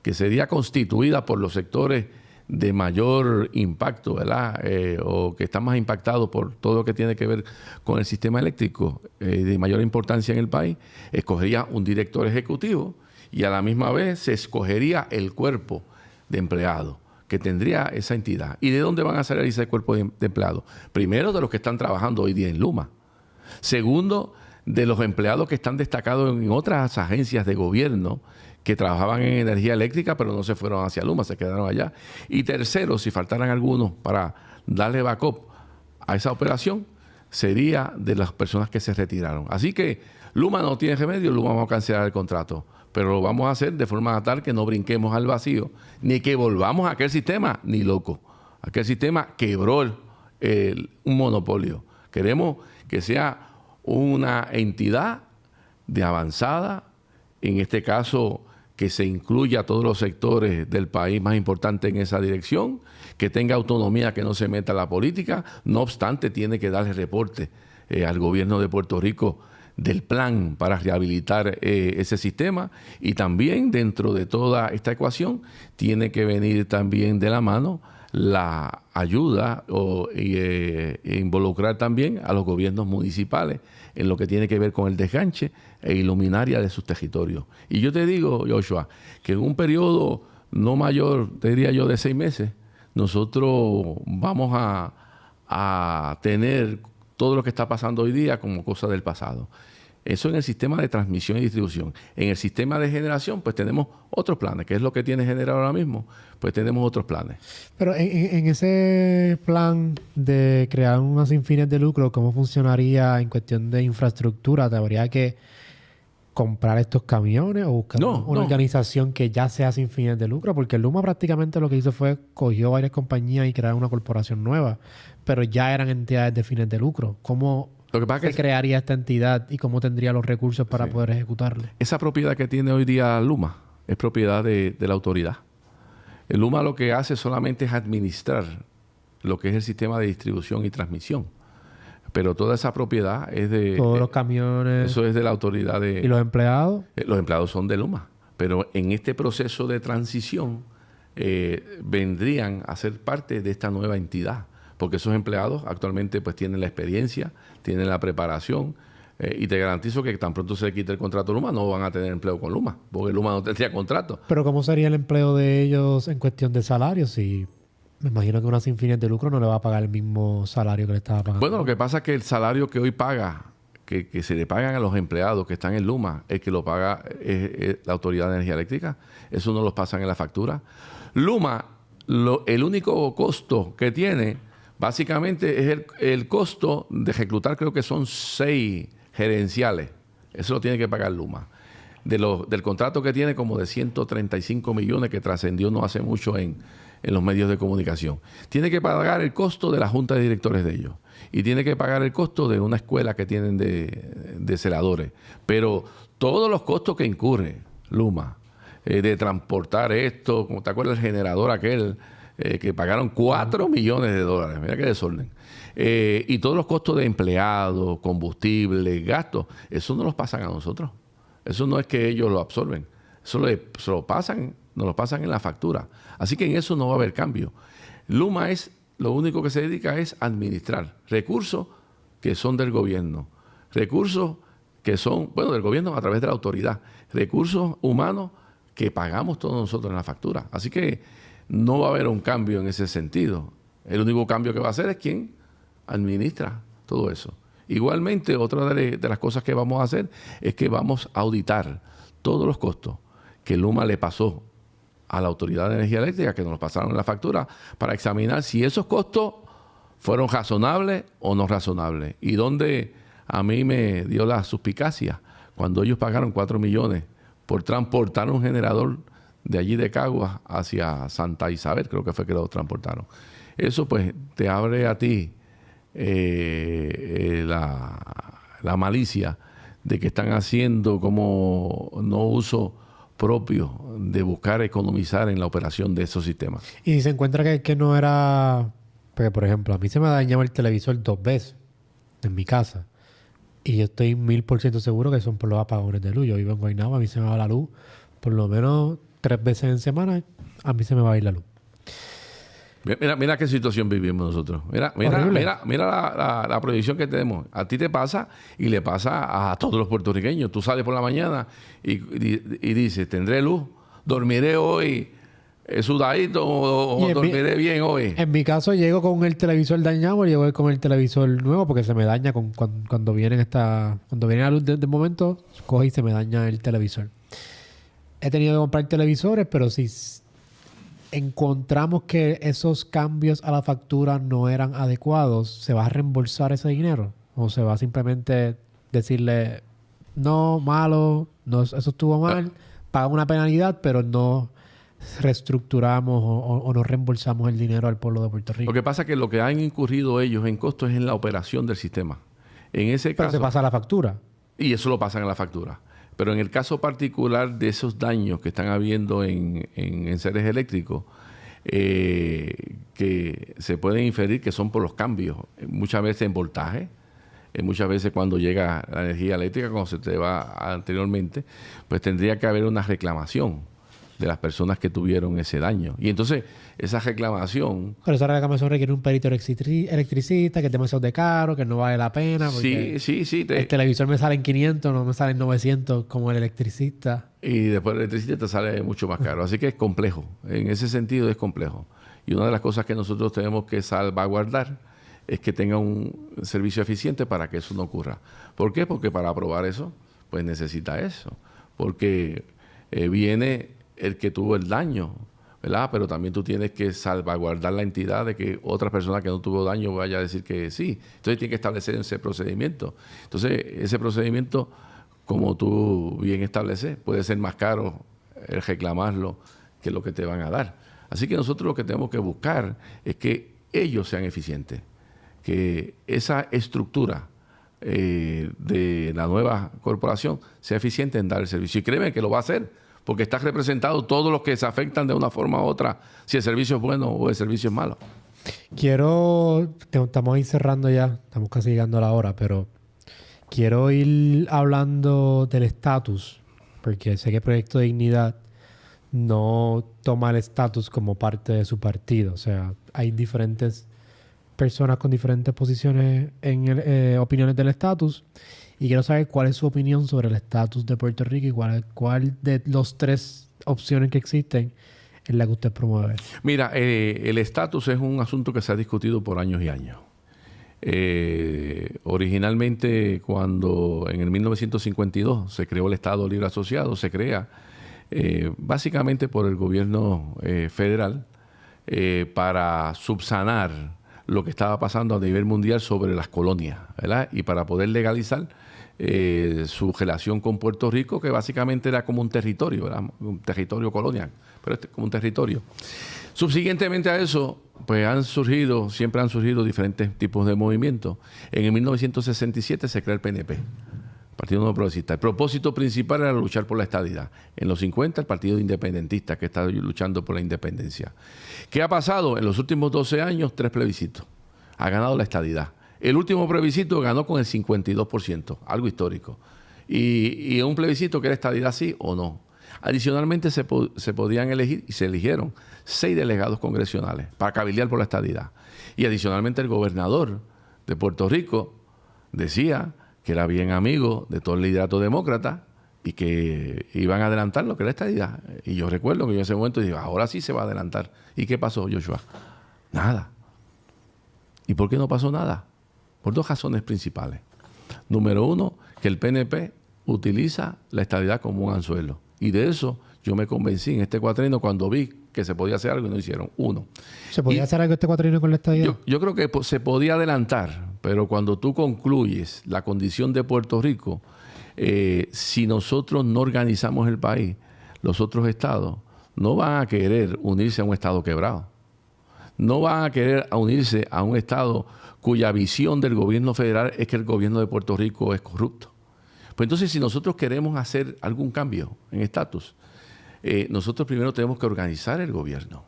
que sería constituida por los sectores de mayor impacto, ¿verdad? O que están más impactados por todo lo que tiene que ver con el sistema eléctrico, de mayor importancia en el país, escogería un director ejecutivo y a la misma vez se escogería el cuerpo de empleados que tendría esa entidad. ¿Y de dónde van a salir ese cuerpo de empleados? Primero, de los que están trabajando hoy día en Luma. Segundo, de los empleados que están destacados en otras agencias de gobierno que trabajaban en energía eléctrica, pero no se fueron hacia Luma, se quedaron allá. Y tercero, si faltaran algunos para darle backup a esa operación, sería de las personas que se retiraron. Así que Luma no tiene remedio, Luma vamos a cancelar el contrato, pero lo vamos a hacer de forma tal que no brinquemos al vacío, ni que volvamos a aquel sistema, ni loco. Aquel sistema quebró un monopolio. Queremos que sea una entidad de avanzada, en este caso que se incluya a todos los sectores del país más importantes en esa dirección, que tenga autonomía, que no se meta en la política. No obstante, tiene que darle reporte al gobierno de Puerto Rico del plan para rehabilitar ese sistema, y también dentro de toda esta ecuación tiene que venir también de la mano la ayuda e involucrar también a los gobiernos municipales en lo que tiene que ver con el desganche e iluminaria de sus territorios. Y yo te digo, Joshua, que en un periodo no mayor, te diría yo, de 6 meses, nosotros vamos a tener todo lo que está pasando hoy día como cosa del pasado. Eso en el sistema de transmisión y distribución. En el sistema de generación, pues tenemos otros planes. ¿Qué es lo que tiene General ahora mismo? Pues tenemos otros planes. Pero en ese plan de crear unas sin fines de lucro, ¿cómo funcionaría en cuestión de infraestructura? ¿Te habría que comprar estos camiones o buscar una organización que ya sea sin fines de lucro? Porque Luma prácticamente lo que hizo fue cogió varias compañías y crear una corporación nueva, pero ya eran entidades de fines de lucro. ¿Cómo se crearía esta entidad y cómo tendría los recursos para poder ejecutarlo? Esa propiedad que tiene hoy día Luma es propiedad de la autoridad. El Luma lo que hace solamente es administrar lo que es el sistema de distribución y transmisión. Pero toda esa propiedad es de... Todos los camiones... Eso es de la autoridad de... ¿Y los empleados? Los empleados son de Luma. Pero en este proceso de transición vendrían a ser parte de esta nueva entidad. Porque esos empleados actualmente pues tienen la experiencia, tienen la preparación, y te garantizo que tan pronto se quite el contrato Luma no van a tener empleo con Luma, porque Luma no tendría contrato. Pero ¿cómo sería el empleo de ellos en cuestión de salarios si Me imagino que una sin fines de lucro no le va a pagar el mismo salario que le estaba pagando. Bueno, lo que pasa es que el salario que hoy paga, que se le pagan a los empleados que están en Luma, el que lo paga es la Autoridad de Energía Eléctrica. Eso no lo pasan en la factura. Luma, el único costo que tiene, básicamente, es el costo de reclutar, creo que son 6 gerenciales. Eso lo tiene que pagar Luma. Del contrato que tiene, como de 135 millones, que trascendió no hace mucho en los medios de comunicación. Tiene que pagar el costo de la junta de directores de ellos. Y tiene que pagar el costo de una escuela que tienen de celadores. Pero todos los costos que incurre Luma, de transportar esto, como te acuerdas, el generador aquel, que pagaron $4 millones. Mira qué desorden. Y todos los costos de empleados, combustible, gastos, eso no los pasan a nosotros. Eso no es que ellos lo absorben. Eso nos lo pasan en la factura. Así que en eso no va a haber cambio. Luma lo único que se dedica es administrar recursos que son del gobierno. Recursos que son, del gobierno a través de la autoridad. Recursos humanos que pagamos todos nosotros en la factura. Así que no va a haber un cambio en ese sentido. El único cambio que va a hacer es quien administra todo eso. Igualmente, otra de las cosas que vamos a hacer es que vamos a auditar todos los costos que Luma le pasó a la Autoridad de Energía Eléctrica, que nos los pasaron en la factura, para examinar si esos costos fueron razonables o no razonables. Y donde a mí me dio la suspicacia cuando ellos pagaron 4 millones por transportar un generador de allí de Caguas hacia Santa Isabel, creo que fue que lo transportaron. Eso pues te abre a ti la malicia de que están haciendo como no uso propio de buscar economizar en la operación de esos sistemas. Y se encuentra que no era... Porque, por ejemplo, a mí se me ha dañado el televisor 2 veces en mi casa. Y yo estoy 1000% seguro que son por los apagones de luz. Yo vivo en Guaynabo, a mí se me va la luz por lo menos 3 veces en semana. A mí se me va a ir la luz. Mira qué situación vivimos nosotros. Mira la proyección que tenemos. A ti te pasa y le pasa a todos los puertorriqueños. Tú sales por la mañana y dices, ¿tendré luz? ¿Dormiré hoy sudadito o dormiré bien hoy? En mi caso llego con el televisor dañado, llego con el televisor nuevo porque se me daña cuando viene la luz de momento, coge y se me daña el televisor. He tenido que comprar televisores, pero si encontramos que esos cambios a la factura no eran adecuados, ¿se va a reembolsar ese dinero? ¿O se va a simplemente decirle, no, malo, no, eso estuvo mal, paga una penalidad, pero no reestructuramos o no reembolsamos el dinero al pueblo de Puerto Rico? Lo que pasa es que lo que han incurrido ellos en costos es en la operación del sistema. En ese pero caso, se pasa a la factura. Y eso lo pasan en la factura. Pero en el caso particular de esos daños que están habiendo en seres eléctricos, que se pueden inferir que son por los cambios, muchas veces en voltaje, muchas veces cuando llega la energía eléctrica, cuando se te va anteriormente, pues tendría que haber una reclamación de las personas que tuvieron ese daño. Y entonces, esa reclamación... Pero esa reclamación requiere un perito electricista, que es demasiado de caro, que no vale la pena. Sí. El televisor me sale en 500, no me sale en 900 como el electricista. Y después el electricista te sale mucho más caro. Así que es complejo. En ese sentido es complejo. Y una de las cosas que nosotros tenemos que salvaguardar es que tenga un servicio eficiente para que eso no ocurra. ¿Por qué? Porque para aprobar eso, pues necesita eso. Porque viene el que tuvo el daño, ¿verdad? Pero también tú tienes que salvaguardar la entidad de que otra persona que no tuvo daño vaya a decir que sí. Entonces tiene que establecer ese procedimiento. Entonces ese procedimiento, como tú bien estableces, puede ser más caro el reclamarlo que lo que te van a dar. Así que nosotros lo que tenemos que buscar es que ellos sean eficientes, que esa estructura de la nueva corporación sea eficiente en dar el servicio. Y créeme que lo va a hacer, porque está representado todos los que se afectan de una forma u otra, si el servicio es bueno o el servicio es malo. Estamos ahí cerrando ya, estamos casi llegando a la hora, pero quiero ir hablando del estatus, porque sé que Proyecto Dignidad no toma el estatus como parte de su partido. O sea, hay diferentes personas con diferentes posiciones opiniones del estatus. Y quiero saber cuál es su opinión sobre el estatus de Puerto Rico y cuál de los 3 opciones que existen es la que usted promueve? Mira, el estatus es un asunto que se ha discutido por años y años. Originalmente, cuando en el 1952 se creó el Estado Libre Asociado, se crea básicamente por el gobierno federal para subsanar lo que estaba pasando a nivel mundial sobre las colonias, ¿verdad? Y para poder legalizar su relación con Puerto Rico, que básicamente era como un territorio, ¿verdad? Un territorio colonial, pero como un territorio. Subsiguientemente a eso, pues siempre han surgido diferentes tipos de movimientos. En el 1967 se crea el PNP, Partido Nuevo Progresista. El propósito principal era luchar por la estadidad. En los 50, el Partido Independentista, que está luchando por la independencia. ¿Qué ha pasado? En los últimos 12 años, 3 plebiscitos. Ha ganado la estadidad. El último plebiscito ganó con el 52%, algo histórico. Y un plebiscito que era estadidad sí o no. Adicionalmente se podían elegir, y se eligieron, 6 delegados congresionales para cabildear por la estadidad. Y adicionalmente el gobernador de Puerto Rico decía que era bien amigo de todo el liderato demócrata y que iban a adelantar lo que era la estadidad. Y yo recuerdo que yo en ese momento dije, ahora sí se va a adelantar. ¿Y qué pasó, Joshua? Nada. ¿Y por qué no pasó nada? Por 2 razones principales. Número 1, que el PNP utiliza la estadidad como un anzuelo. Y de eso yo me convencí en este cuatrienio cuando vi que se podía hacer algo y no hicieron. 1. ¿Se podía hacer algo este cuatrienio con la estadidad? Yo creo que se podía adelantar, pero cuando tú concluyes la condición de Puerto Rico, si nosotros no organizamos el país, los otros estados no van a querer unirse a un estado quebrado. No van a querer unirse a un estado cuya visión del gobierno federal es que el gobierno de Puerto Rico es corrupto. Pues entonces, si nosotros queremos hacer algún cambio en estatus, nosotros primero tenemos que organizar el gobierno.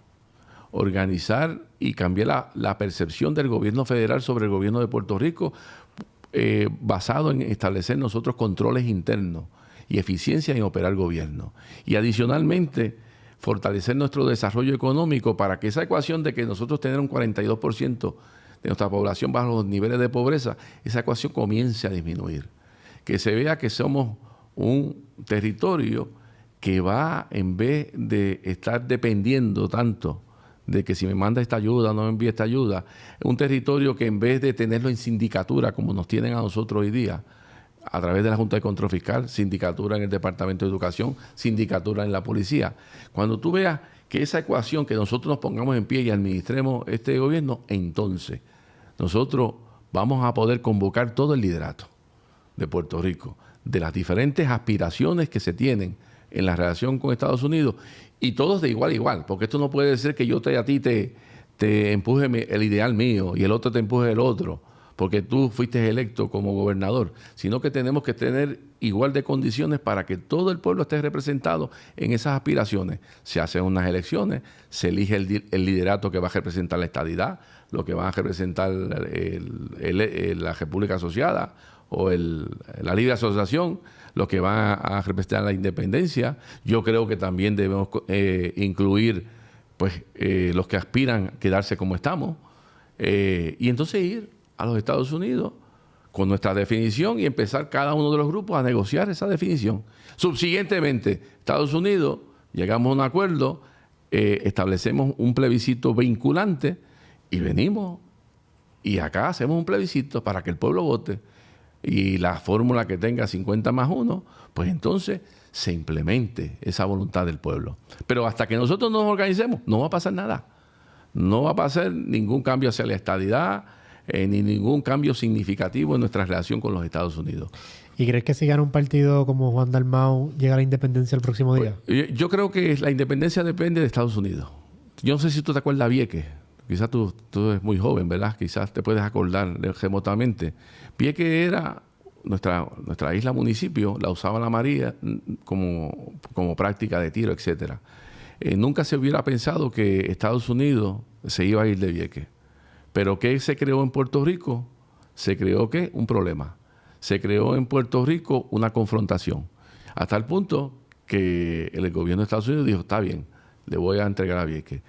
Organizar y cambiar la percepción del gobierno federal sobre el gobierno de Puerto Rico, basado en establecer nosotros controles internos y eficiencia en operar el gobierno. Y adicionalmente, fortalecer nuestro desarrollo económico para que esa ecuación de que nosotros tener un 42% de nuestra población bajo los niveles de pobreza, esa ecuación comience a disminuir. Que se vea que somos un territorio que va, en vez de estar dependiendo tanto de que si me manda esta ayuda o no me envía esta ayuda, un territorio que en vez de tenerlo en sindicatura, como nos tienen a nosotros hoy día, a través de la Junta de Control Fiscal, sindicatura en el Departamento de Educación, sindicatura en la policía. Cuando tú veas que esa ecuación, que nosotros nos pongamos en pie y administremos este gobierno, entonces nosotros vamos a poder convocar todo el liderato de Puerto Rico, de las diferentes aspiraciones que se tienen en la relación con Estados Unidos, y todos de igual a igual, porque esto no puede ser que yo a ti te empuje el ideal mío y el otro te empuje el otro, porque tú fuiste electo como gobernador, sino que tenemos que tener igual de condiciones para que todo el pueblo esté representado en esas aspiraciones. Se hacen unas elecciones, se elige el liderato que va a representar la estadidad, lo que va a representar la República Asociada o la Libre Asociación, lo que va a representar la independencia. Yo creo que también debemos incluir pues, los que aspiran a quedarse como estamos, y entonces ir a los Estados Unidos con nuestra definición y empezar cada uno de los grupos a negociar esa definición. Subsiguientemente, Estados Unidos, llegamos a un acuerdo, establecemos un plebiscito vinculante y venimos y acá hacemos un plebiscito para que el pueblo vote, y la fórmula que tenga 50 más 1, pues entonces se implemente esa voluntad del pueblo. Pero hasta que nosotros nos organicemos, no va a pasar nada. No va a pasar ningún cambio hacia la estadidad, ni ningún cambio significativo en nuestra relación con los Estados Unidos. ¿Y crees que si gana un partido como Juan Dalmau llega a la independencia el próximo día? Yo creo que la independencia depende de Estados Unidos. Yo no sé si tú te acuerdas de Vieques. Quizás tú eres muy joven, ¿verdad? Quizás te puedes acordar remotamente. Vieques era nuestra isla municipio, la usaba la María como práctica de tiro, etcétera. Nunca se hubiera pensado que Estados Unidos se iba a ir de Vieques. Pero ¿qué se creó en Puerto Rico? Se creó ¿qué? Un problema. Se creó en Puerto Rico una confrontación. Hasta el punto que el gobierno de Estados Unidos dijo, está bien, le voy a entregar a Vieques.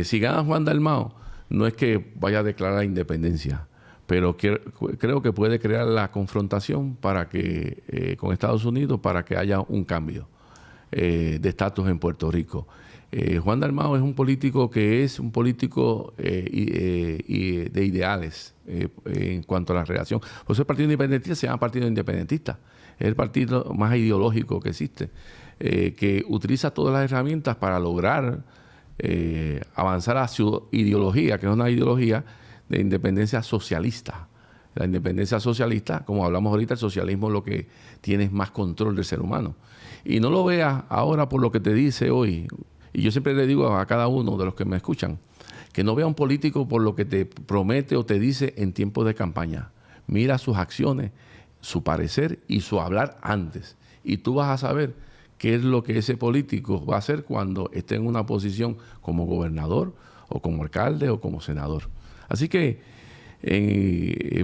Si gana Juan Dalmau, no es que vaya a declarar la independencia, pero creo que puede crear la confrontación para que con Estados Unidos para que haya un cambio de estatus en Puerto Rico. Juan Dalmau es un político que es un político de ideales en cuanto a la relación. Por eso el Partido Independentista se llama Partido Independentista. Es el partido más ideológico que existe, que utiliza todas las herramientas para lograr avanzar a su ideología, que es una ideología de independencia socialista. La independencia socialista, como hablamos ahorita, el socialismo lo que tiene es más control del ser humano. Y no lo veas ahora por lo que te dice hoy. Y yo siempre le digo a cada uno de los que me escuchan, que no vea a un político por lo que te promete o te dice en tiempos de campaña. Mira sus acciones, su parecer y su hablar antes. Y tú vas a saber qué es lo que ese político va a hacer cuando esté en una posición como gobernador o como alcalde o como senador. Así que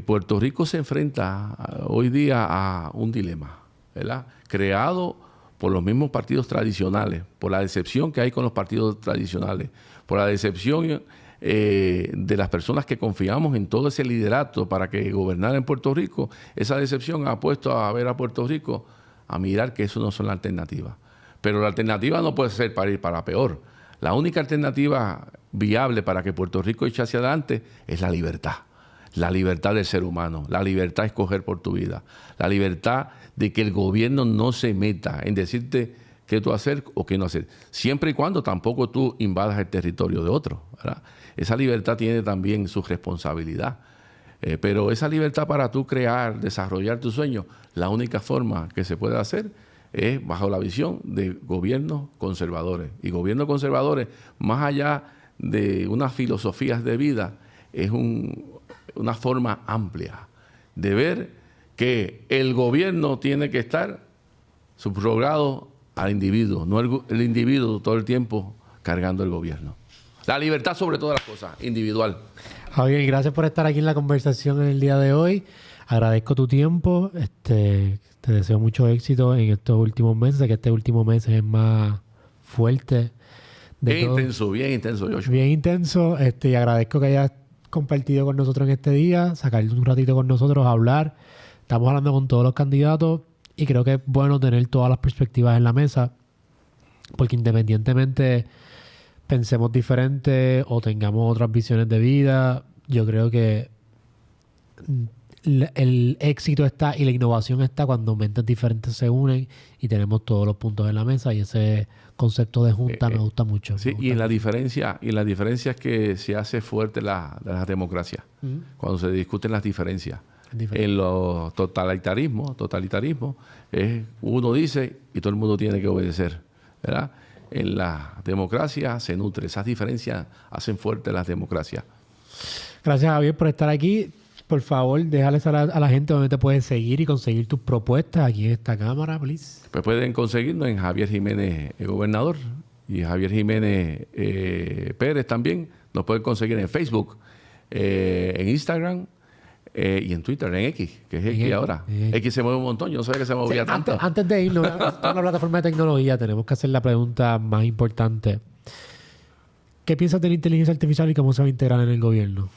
Puerto Rico se enfrenta hoy día a un dilema, ¿verdad? Creado por los mismos partidos tradicionales, por la decepción que hay con los partidos tradicionales, por la decepción de las personas que confiamos en todo ese liderato para que gobernara en Puerto Rico. Esa decepción ha puesto a ver a Puerto Rico a mirar que eso no son las alternativas. Pero la alternativa no puede ser para ir para peor. La única alternativa viable para que Puerto Rico eche hacia adelante es la libertad del ser humano, la libertad de escoger por tu vida, la libertad de que el gobierno no se meta en decirte qué tú hacer o qué no hacer, siempre y cuando tampoco tú invadas el territorio de otro, ¿verdad? Esa libertad tiene también su responsabilidad, pero esa libertad para tú crear, desarrollar tus sueños, la única forma que se puede hacer es bajo la visión de gobiernos conservadores. Y gobiernos conservadores, más allá de unas filosofías de vida, es una forma amplia de ver que el gobierno tiene que estar subrogado al individuo, no el individuo todo el tiempo cargando el gobierno. La libertad sobre todas las cosas, individual. Javier, gracias por estar aquí en la conversación en el día de hoy. Agradezco tu tiempo. Te deseo mucho éxito en estos últimos meses, que este último mes es más fuerte. Bien intenso, Joshua. Bien intenso. Y agradezco que hayas compartido con nosotros en este día, sacar un ratito con nosotros a hablar. Estamos hablando con todos los candidatos y creo que es bueno tener todas las perspectivas en la mesa, porque independientemente pensemos diferente o tengamos otras visiones de vida, yo creo que el éxito está y la innovación está cuando mentes diferentes se unen y tenemos todos los puntos en la mesa, y ese concepto de junta me gusta mucho. Sí, y la diferencia es que se hace fuerte la democracia, cuando se discuten las diferencias. En los totalitarismos es uno dice y todo el mundo tiene que obedecer, ¿verdad? En la democracia se nutre. Esas diferencias hacen fuerte las democracias. Gracias, Javier, por estar aquí. Por favor, déjales a la gente donde te pueden seguir y conseguir tus propuestas aquí en esta cámara, please. Pues pueden conseguirnos en Javier Jiménez Gobernador y Javier Jiménez Pérez también. Nos pueden conseguir en Facebook, en Instagram y en Twitter, en X, que es X ahora. X se mueve un montón. Yo no sabía que se movía tanto. Antes de irnos a una plataforma de tecnología, tenemos que hacer la pregunta más importante. ¿Qué piensas de la inteligencia artificial y cómo se va a integrar en el gobierno?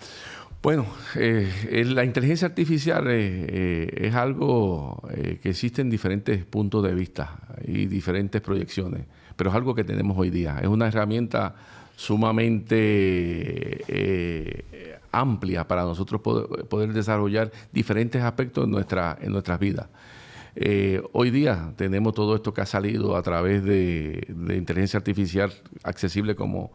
Bueno, la inteligencia artificial es algo que existe en diferentes puntos de vista y diferentes proyecciones, pero es algo que tenemos hoy día. Es una herramienta sumamente amplia para nosotros poder desarrollar diferentes aspectos en nuestras vidas. Hoy día tenemos todo esto que ha salido a través de inteligencia artificial accesible como,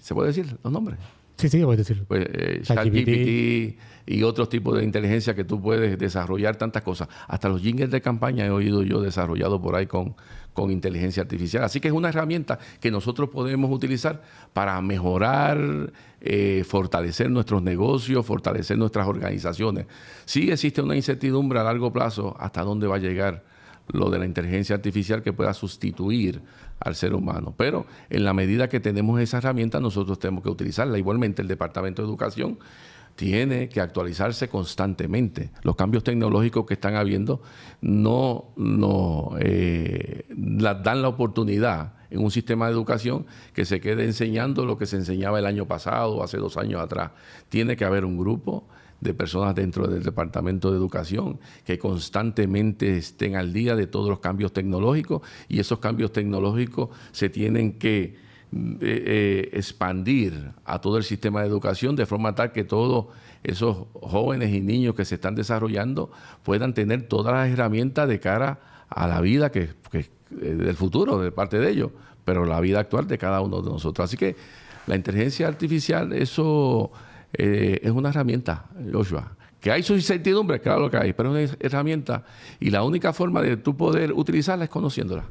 ¿se puede decir los nombres? Sí, voy a decirlo. Pues, ChatGPT y otros tipos de inteligencia que tú puedes desarrollar tantas cosas. Hasta los jingles de campaña he oído yo desarrollado por ahí con inteligencia artificial. Así que es una herramienta que nosotros podemos utilizar para mejorar, fortalecer nuestros negocios, fortalecer nuestras organizaciones. Sí existe una incertidumbre a largo plazo hasta dónde va a llegar lo de la inteligencia artificial que pueda sustituir al ser humano. Pero en la medida que tenemos esa herramienta, nosotros tenemos que utilizarla. Igualmente, el Departamento de Educación tiene que actualizarse constantemente. Los cambios tecnológicos que están habiendo no dan la oportunidad en un sistema de educación que se quede enseñando lo que se enseñaba el año pasado o hace 2 años atrás. Tiene que haber un grupo de personas dentro del Departamento de Educación que constantemente estén al día de todos los cambios tecnológicos, y esos cambios tecnológicos se tienen que expandir a todo el sistema de educación de forma tal que todos esos jóvenes y niños que se están desarrollando puedan tener todas las herramientas de cara a la vida que del futuro de parte de ellos, pero la vida actual de cada uno de nosotros. Así que la inteligencia artificial, eso es una herramienta, Joshua. Que hay su incertidumbre, claro que hay, pero es una herramienta y la única forma de tú poder utilizarla es conociéndola.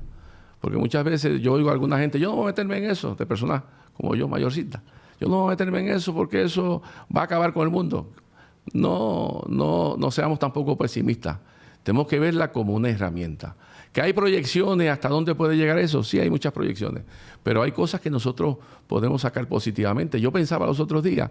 Porque muchas veces yo oigo a alguna gente, yo no voy a meterme en eso, de personas como yo, mayorcita. Yo no voy a meterme en eso porque eso va a acabar con el mundo. No seamos tampoco pesimistas. Tenemos que verla como una herramienta. ¿Que hay proyecciones hasta dónde puede llegar eso? Sí, hay muchas proyecciones. Pero hay cosas que nosotros podemos sacar positivamente. Yo pensaba los otros días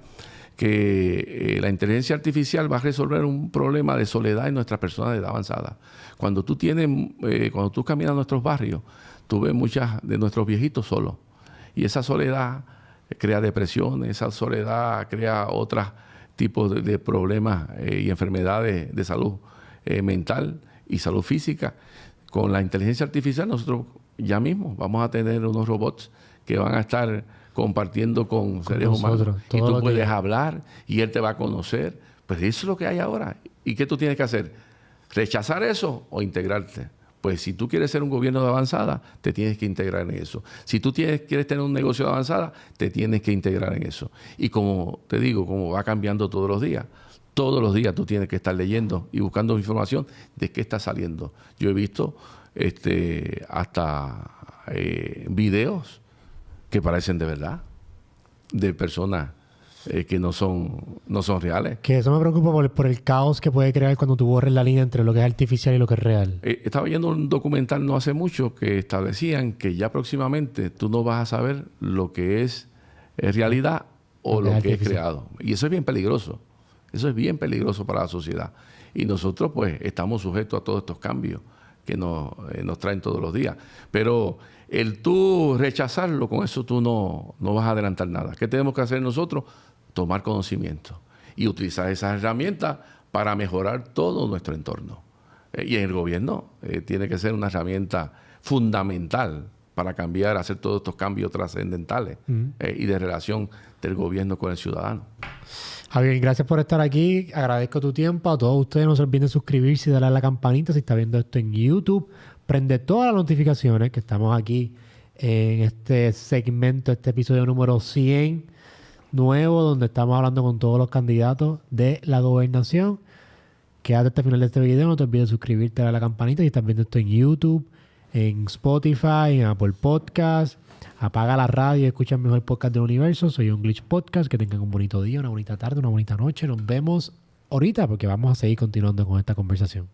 que la inteligencia artificial va a resolver un problema de soledad en nuestras personas de edad avanzada. Cuando tú caminas a nuestros barrios, tú ves muchas de nuestros viejitos solos. Y esa soledad crea depresión, esa soledad crea otros tipos de problemas y enfermedades de salud mental y salud física. Con la inteligencia artificial nosotros ya mismo vamos a tener unos robots que van a estar compartiendo con seres humanos. Y tú puedes hablar y él te va a conocer. Pues eso es lo que hay ahora. ¿Y qué tú tienes que hacer? ¿Rechazar eso o integrarte? Pues si tú quieres ser un gobierno de avanzada, te tienes que integrar en eso. Si tú quieres tener un negocio de avanzada, te tienes que integrar en eso. Y como te digo, como va cambiando todos los días tú tienes que estar leyendo y buscando información de qué está saliendo. Yo he visto hasta videos que parecen de verdad, de personas que no son reales. Que eso me preocupa por el caos que puede crear cuando tú borres la línea entre lo que es artificial y lo que es real. Estaba viendo un documental no hace mucho que establecían que ya próximamente tú no vas a saber lo que es realidad o lo que es creado. Y eso es bien peligroso. Eso es bien peligroso para la sociedad. Y nosotros, pues, estamos sujetos a todos estos cambios que nos traen todos los días. Pero el tú rechazarlo, con eso tú no vas a adelantar nada. ¿Qué tenemos que hacer nosotros? Tomar conocimiento y utilizar esas herramientas para mejorar todo nuestro entorno. Y en el gobierno tiene que ser una herramienta fundamental para cambiar, hacer todos estos cambios trascendentales y de relación del gobierno con el ciudadano. Javier, gracias por estar aquí. Agradezco tu tiempo. A todos ustedes no se olviden suscribirse y darle a la campanita si está viendo esto en YouTube. Prende todas las notificaciones que estamos aquí en este segmento, este episodio número 100 nuevo, donde estamos hablando con todos los candidatos de la gobernación. Quédate hasta el final de este video. No te olvides suscribirte, darle a la campanita si estás viendo esto en YouTube, en Spotify, en Apple Podcast. Apaga la radio y escucha el mejor podcast del universo. Soy un Glitch Podcast. Que tengan un bonito día, una bonita tarde, una bonita noche. Nos vemos ahorita porque vamos a seguir continuando con esta conversación.